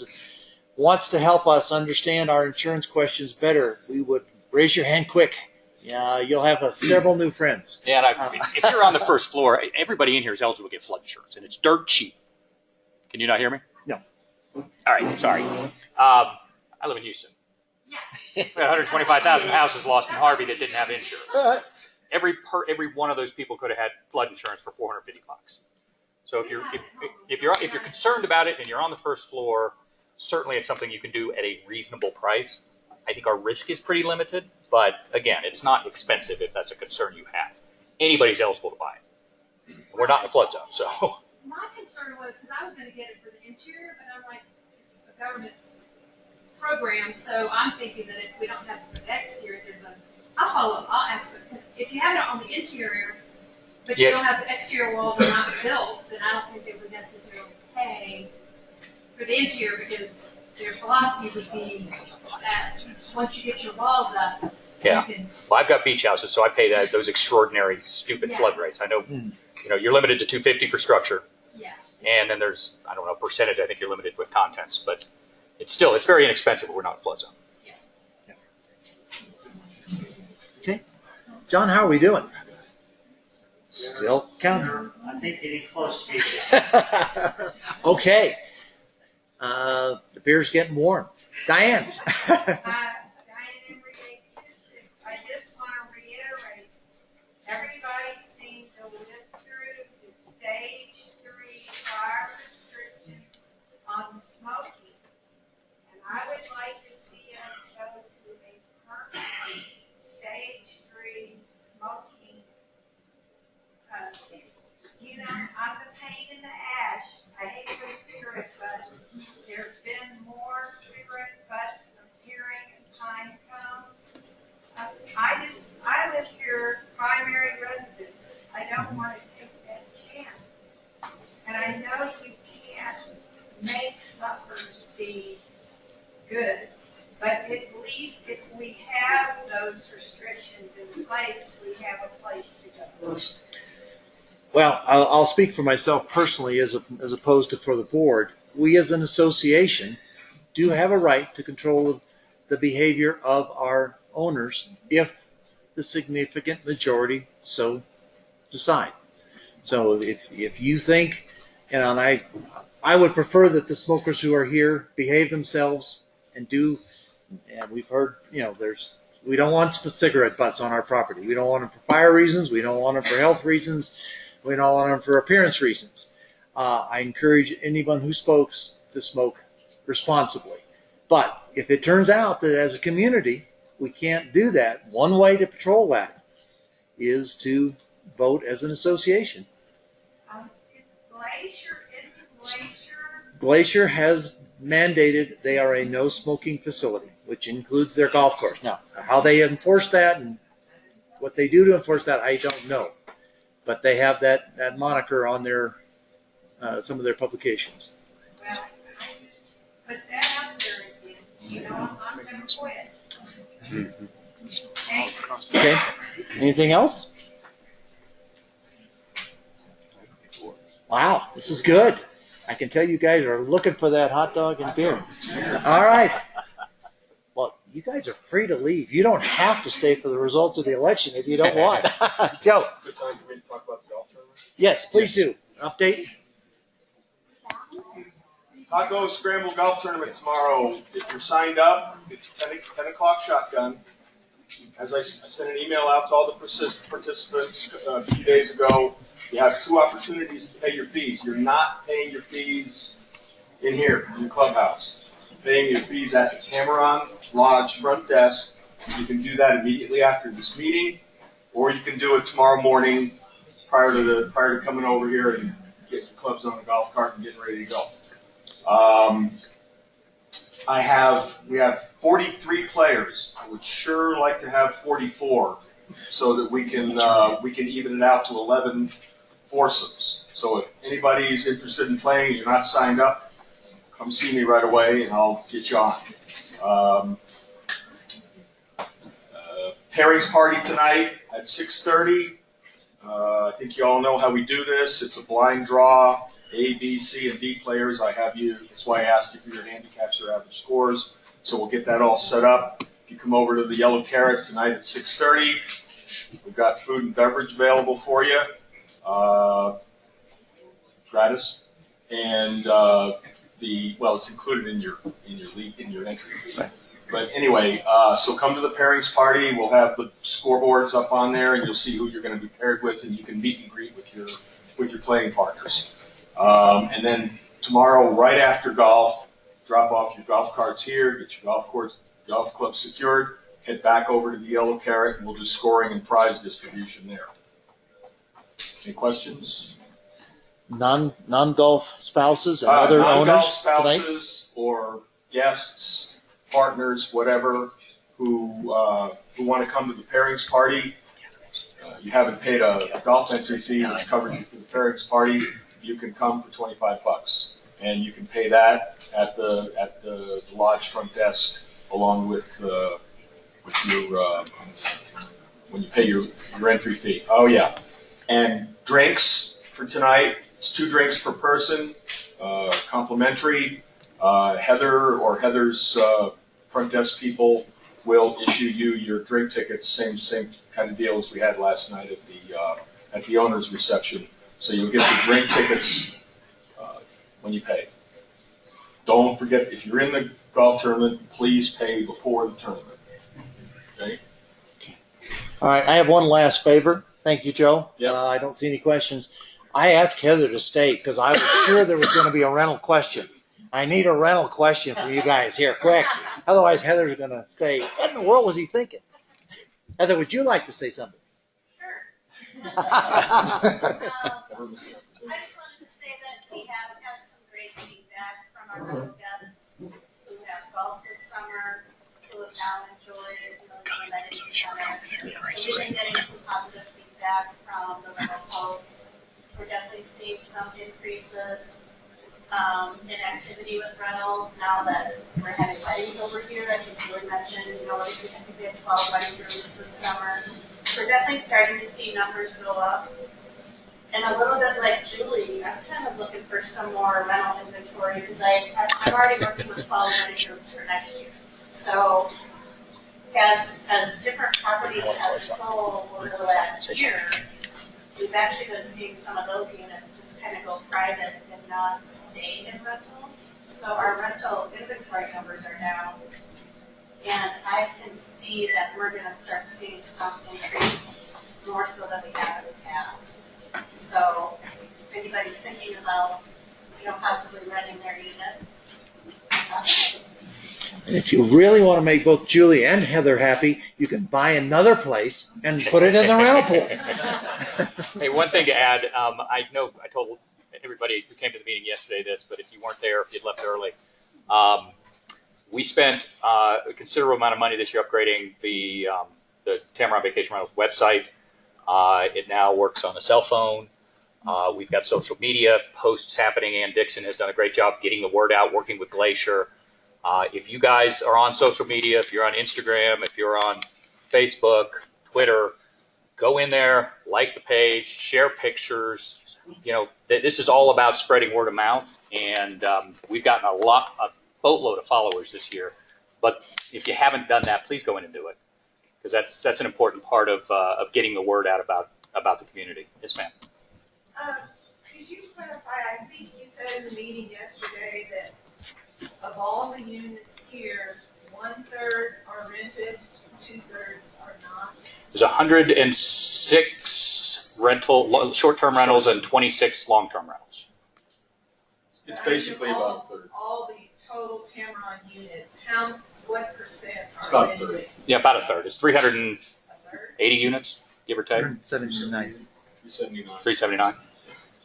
wants to help us understand our insurance questions better, we would raise your hand quick. Yeah, you'll have several new friends. Yeah, and if you're on the first floor, everybody in here is eligible to get flood insurance, and it's dirt cheap. Can you not hear me? No. All right, sorry. I live in Houston. We had 125,000 houses lost in Harvey that didn't have insurance. Every one of those people could have had flood insurance for $450. So if you're concerned about it and you're on the first floor, certainly it's something you can do at a reasonable price. I think our risk is pretty limited, but again, it's not expensive if that's a concern you have. Anybody's eligible to buy it. We're not in a flood zone, so. My concern was, because I was going to get it for the interior, but I'm like, it's a government program, so I'm thinking that if we don't have the exterior, I'll ask, because if you have it on the interior, but you Yeah. don't have the exterior walls are not built, then I don't think they would necessarily pay for the interior, because their philosophy would be that once you get your walls up, Yeah. you can. Well, I've got beach houses, so I pay those extraordinary, stupid flood rates. I know, you're limited to 250 for structure. Yeah. And then there's, I don't know, percentage, I think you're limited with contents, but it's very inexpensive, but we're not a flood zone. Okay. John, how are we doing? Still counting. I think getting close to being. Okay. The beer's getting warm. Diane. Diane Emery, 826. I just want to reiterate, everybody seemed to live through the stage 3 fire restriction on smoking. And I would like to see us go to a permanent stage 3 smoking. You know, I'm the pain in the ash. I hate those cigarette butts. There's been more cigarette butts appearing in Pinecone. I live here, primary residence. I don't want to take that chance. And I know you can't make suppers be good, but at least if we have those restrictions in place, we have a place to go. Well, I'll speak for myself personally as opposed to for the board. We as an association do have a right to control the behavior of our owners if the significant majority so decide. So if you think, and I would prefer that the smokers who are here behave themselves and we've heard, we don't want cigarette butts on our property. We don't want them for fire reasons. We don't want them for health reasons. We don't want them for appearance reasons. I encourage anyone who smokes to smoke responsibly. But if it turns out that as a community we can't do that, one way to patrol that is to vote as an association. Is Glacier? Glacier has mandated they are a no smoking facility, which includes their golf course. Now, how they enforce that and what they do to enforce that, I don't know. But they have that moniker on their some of their publications. Well, I just put that out there again. You know, I'm going to quit. Okay. Anything else? Wow, this is good. I can tell you guys are looking for that hot dog and beer. All right. Well, you guys are free to leave. You don't have to stay for the results of the election if you don't want. Joe. Good time for me to talk about the golf tournament? Yes, please do. Update. Taco Scramble Golf Tournament tomorrow. If you're signed up, it's 10 o'clock shotgun. As I sent an email out to all the participants a few days ago, you have 2 opportunities to pay your fees. You're not paying your fees in here, in the clubhouse. You're paying your fees at the Tamarron Lodge front desk. You can do that immediately after this meeting, or you can do it tomorrow morning prior to coming over here and getting your clubs on the golf cart and getting ready to go. We have 43 players. I would sure like to have 44 so that we can even it out to 11 foursomes. So if anybody's interested in playing and you're not signed up, come see me right away and I'll get you on. Pairings party tonight at 6:30. I think you all know how we do this. It's a blind draw. A, B, C, and D players. That's why I asked you for your handicaps or average scores. So we'll get that all set up. If you come over to the Yellow Carrot tonight at 6:30, we've got food and beverage available for you, gratis, and it's included in your entry fee. But anyway, so come to the pairings party. We'll have the scoreboards up on there, and you'll see who you're going to be paired with, and you can meet and greet with your playing partners. And then tomorrow, right after golf, drop off your golf carts here, get your golf club secured, head back over to the Yellow Carrot, and we'll do scoring and prize distribution there. Any questions? Non-golf spouses and other non-golf owners spouses tonight? or guests partners, whatever, who want to come to the pairings party. You haven't paid a golf entry fee which covers you for the pairings party. You can come for $25, and you can pay that at the lodge front desk along with your when you pay your entry fee. Oh yeah, and drinks for tonight. It's 2 drinks per person, complimentary. Heather or Heather's front desk people will issue you your drink tickets. Same kind of deal as we had last night at the owner's reception. So you'll get the drink tickets when you pay. Don't forget, if you're in the golf tournament, please pay before the tournament. Okay? All right, I have one last favor. Thank you, Joe. Yep. I don't see any questions. I asked Heather to stay because I was sure there was going to be a rental question. I need a rental question from you guys here, quick. Otherwise, Heather's going to say, what in the world was he thinking? Heather, would you like to say something? I just wanted to say that we have had some great feedback from our rental guests who have golfed this summer, who have now enjoyed the amenity center. So we've been getting some positive feedback from the rental folks. We're definitely seeing some increases in activity with rentals now that we're having weddings over here. I think Julie mentioned, I think we had 12 wedding rooms this summer. We're definitely starting to see numbers go up. And a little bit like Julie, I'm kind of looking for some more rental inventory because I'm already working with 12 wedding rooms for next year. So as different properties have sold over the last year, we've actually been seeing some of those units just kind of go private and not stay in rental. So our rental inventory numbers are down. And I can see that we're going to start seeing some increase more so than we have in the past. So if anybody's thinking about, possibly renting their unit, And if you really want to make both Julie and Heather happy, you can buy another place and put it in the rental pool. Hey, one thing to add, I know I told everybody who came to the meeting yesterday this, but if you weren't there, if you'd left early, we spent a considerable amount of money this year upgrading the Tamarron Vacation Rentals website. It now works on the cell phone. We've got social media posts happening. Ann Dixon has done a great job getting the word out, working with Glacier. If you guys are on social media, if you're on Instagram, if you're on Facebook, Twitter, go in there, like the page, share pictures. This is all about spreading word of mouth, and we've gotten a boatload of followers this year. But if you haven't done that, please go in and do it, because that's an important part of getting the word out about the community. Yes, ma'am. Could you clarify? I think you said in the meeting yesterday that of all the units here, 1/3 are rented, 2/3 are not. There's 106 short-term rentals and 26 long-term rentals. It's basically about a third. All the total Tamarron units, what percent It's are about a rented? third. Yeah, about a third. It's 380 units, give or take. 379.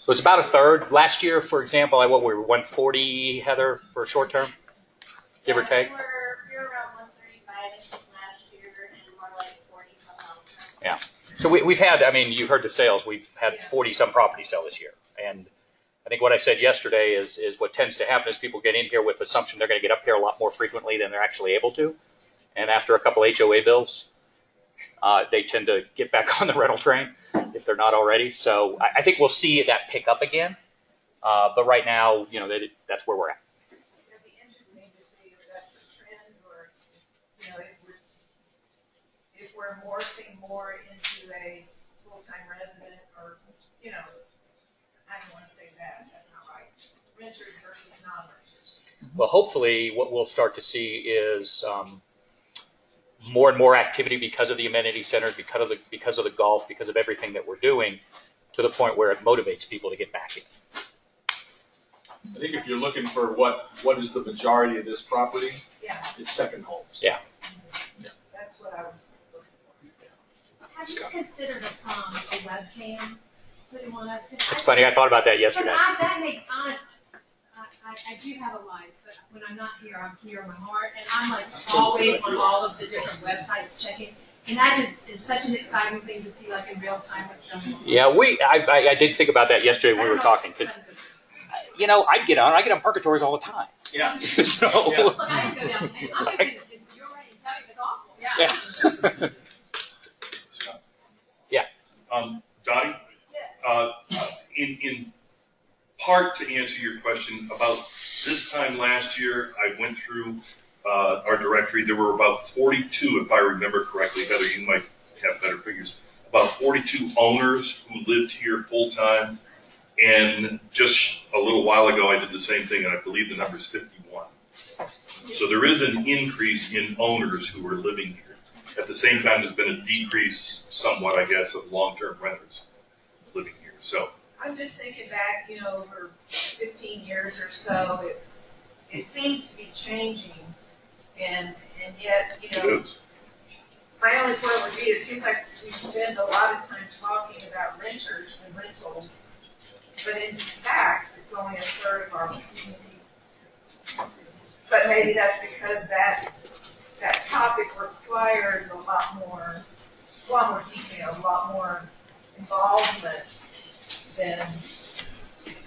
So it's about a third. Last year, for example, we were 140, Heather, for short term, give or take. We were around 135 I think last year, and more like 40 some long term. Yeah. So we've had, you heard the sales. We've had 40 some properties sell this year, and I think what I said yesterday is what tends to happen is people get in here with the assumption they're going to get up here a lot more frequently than they're actually able to, and after a couple HOA bills, they tend to get back on the rental train if they're not already. So I think we'll see that pick up again. But right now, that's where we're at. It'll be interesting to see if that's a trend or, if we're morphing more into a full-time resident or, I don't want to say that, that's not right. Renters versus non-renters. Well, hopefully what we'll start to see is more and more activity because of the amenity center, because of the golf, because of everything that we're doing, to the point where it motivates people to get back in. I think if you're looking for what is the majority of this property, it's second homes. Yeah. That's what I was looking for. Have you considered a webcam putting one up? It's funny, I thought about that yesterday. That makes, honest, I I do have a life, but when I'm not here, I'm here in my heart, and I'm like always on all of the different websites checking. And that just is such an exciting thing to see, like in real time, what's going on. Yeah, I did think about that yesterday when we were talking, because, you know, I get on Purgatories all the time. Yeah. So. Yeah. Look, I didn't go down. I'm going to you're right and tell you it's awful. Yeah. Yeah. Dottie? In part to answer your question, about this time last year, I went through our directory. There were about 42, if I remember correctly. Heather, you might have better figures. About 42 owners who lived here full time. And just a little while ago, I did the same thing, and I believe the number is 51. So there is an increase in owners who are living here. At the same time, there's been a decrease, somewhat, I guess, of long-term renters living here. So I'm just thinking back, over 15 years or so, it seems to be changing, and yet, it is. my only point would be, it seems like we spend a lot of time talking about renters and rentals, but in fact, it's only a third of our community. But maybe that's because that topic requires a lot more detail, a lot more involvement than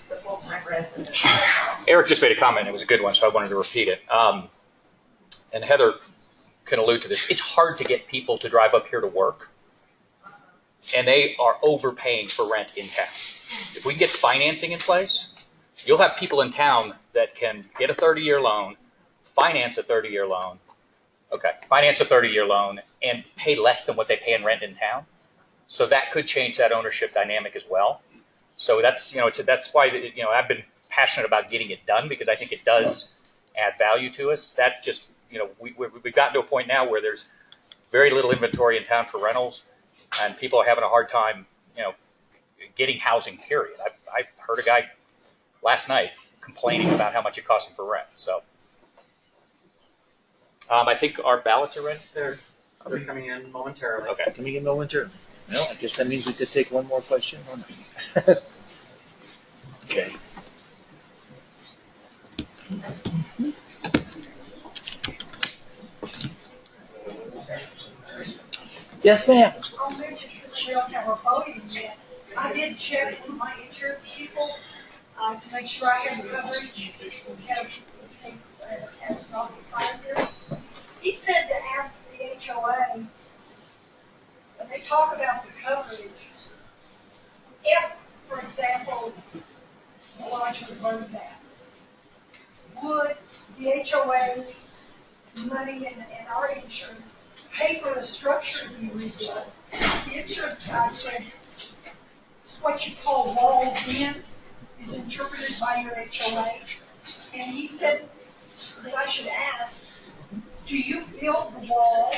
the full-time resident. Eric just made a comment. It was a good one, so I wanted to repeat it. And Heather can allude to this. It's hard to get people to drive up here to work, and they are overpaying for rent in town. If we get financing in place, you'll have people in town that can get a 30-year loan, finance a 30-year loan, and pay less than what they pay in rent in town. So that could change that ownership dynamic as well. So that's that's why I've been passionate about getting it done, because I think it does add value to us. That just we've gotten to a point now where there's very little inventory in town for rentals, and people are having a hard time getting housing. Period. I heard a guy last night complaining about how much it costs him for rent. So I think our ballots are ready. They're coming in momentarily. Okay. Coming in momentarily. Well, I guess that means we could take one more question. Or not. Okay. Yes, ma'am. I'll mention, since we don't have our voting yet, I did check with my insurance people to make sure I have the coverage. We have a case catastrophic fire here. He said to ask the HOA, when they talk about the coverage, if, for example, the lodge was burned down, would the HOA money and our insurance pay for the structure to be rebuilt? The insurance guy said, what you call walls in is interpreted by your HOA. And he said that I should ask, do you build the wall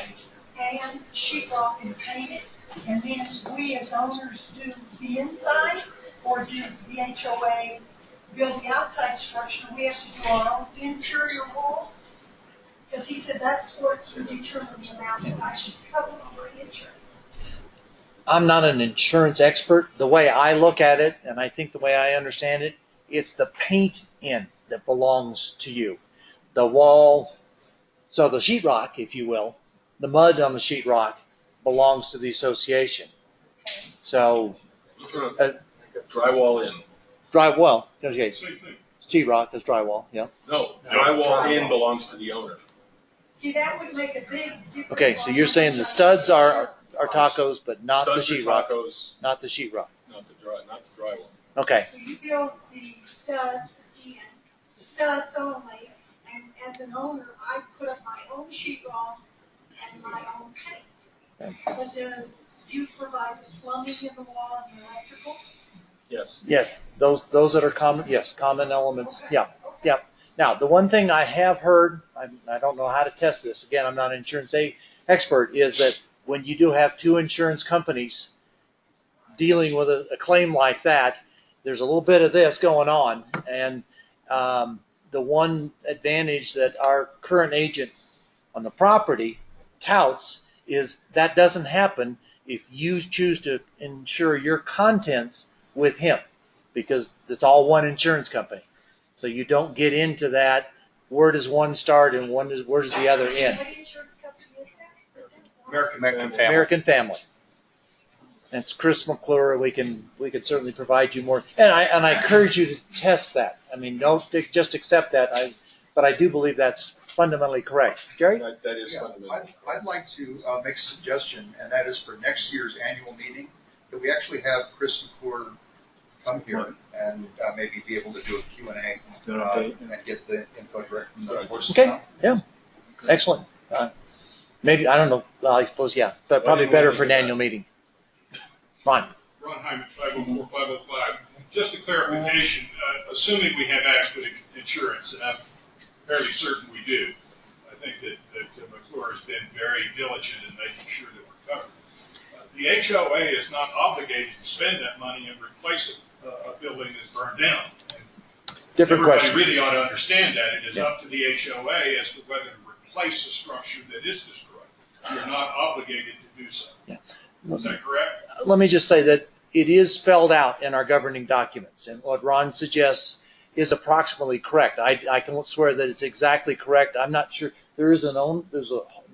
and sheetrock and paint it, and then we as owners do the inside? Or does the HOA build the outside structure? We have to do our own interior walls? Because he said that's what determines the amount that I should cover on my insurance. I'm not an insurance expert. The way I look at it, and I think the way I understand it, it's the paint in that belongs to you. The wall, so the sheetrock, if you will, the mud on the sheetrock belongs to the association. So, Drywall in. drywall, okay, Same thing. sheetrock is drywall, yeah. No, drywall in belongs to the owner. See, that would make a big difference. Okay, so you're saying the studs are tacos, but not the Studs are sheetrock. tacos, Not the sheetrock. not the drywall. Okay. So you build the studs in, the studs only, and as an owner, I put up my own sheetrock and my own paint. But do you provide the plumbing in the wall and the electrical? Yes. Yes, those that are common. Yes, common elements. Yeah, yeah. Now, the one thing I have heard, I don't know how to test this. Again, I'm not an insurance expert. Is that when you do have two insurance companies dealing with a claim like that, there's a little bit of this going on, and the one advantage that our current agent on the property touts is that doesn't happen if you choose to insure your contents with him, because it's all one insurance company. So you don't get into that, where does one start and where does the other end? What insurance company is that? American Family. American Family. That's Chris McClure. We can certainly provide you more. And I encourage you to test that. I mean, don't just accept that. But I do believe that's fundamentally correct. Jerry? That is fundamentally. I'd like to make a suggestion, and that is for next year's annual meeting, that we actually have Chris McClure come here and maybe be able to do a Q&A and get the info direct from the horses. Okay, yeah, excellent. Maybe, I don't know, well, I suppose, yeah, but probably better for an annual meeting. Ron? Ron Hyman, 504, 505. Just a clarification, assuming we have adequate insurance, and I'm fairly certain we do, I think that McClure has been very diligent in making sure that we're covered. The HOA is not obligated to spend that money and replace a building that's burned down. Different question. Everybody really ought to understand that. It is up to the HOA as to whether to replace a structure that is destroyed. You're not obligated to do so. Yeah. Is that correct? Let me just say that it is spelled out in our governing documents, and what Ron suggests is approximately correct. I can swear that it's exactly correct. I'm not sure. There's an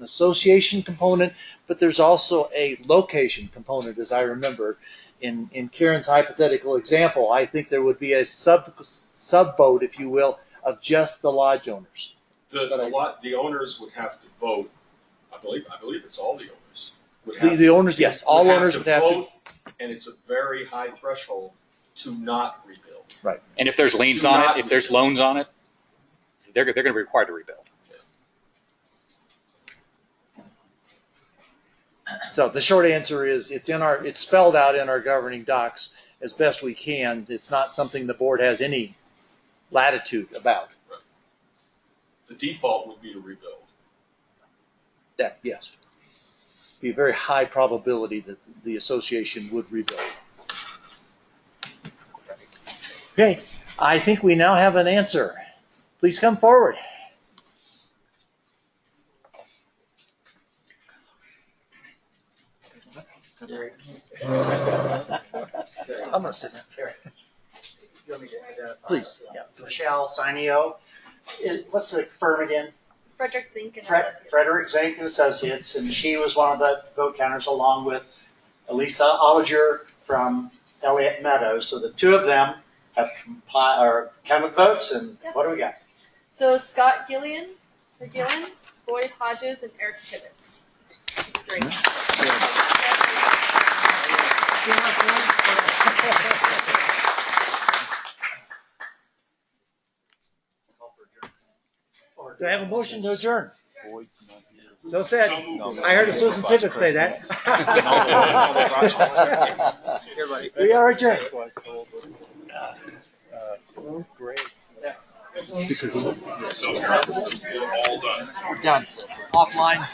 association component, but there's also a location component, as I remember. In Karen's hypothetical example, I think there would be a sub-vote, if you will, of just the lodge owners. The owners would have to vote. I believe it's all the owners. Would have The owners, yes, all owners would have to vote, and it's a very high threshold to not rebuild. Right. And if there's liens on it, if there's loans on it, they're going to be required to rebuild. So the short answer is it's spelled out in our governing docs as best we can. It's not something the board has any latitude about. Right. The default would be to rebuild. That, yes. Be a very high probability that the association would rebuild. Okay, I think we now have an answer. Please come forward. I'm going to sit down. You want me to identify? Please, yeah. Michelle Sinio. What's the firm again? Frederick Zink and Associates. Frederick Zink and Associates, and she was one of the vote counters along with Elisa Olliger from Elliott Meadows. So the two of them have counted votes, and Yes. what do we got? So Scott Gillen, Boyd Hodges, and Eric Tibbetts. Great. Do I have a motion to adjourn? So said. I heard Susan Tibbetts say that. We are adjourned. Great. So we're all done. We're done. Offline.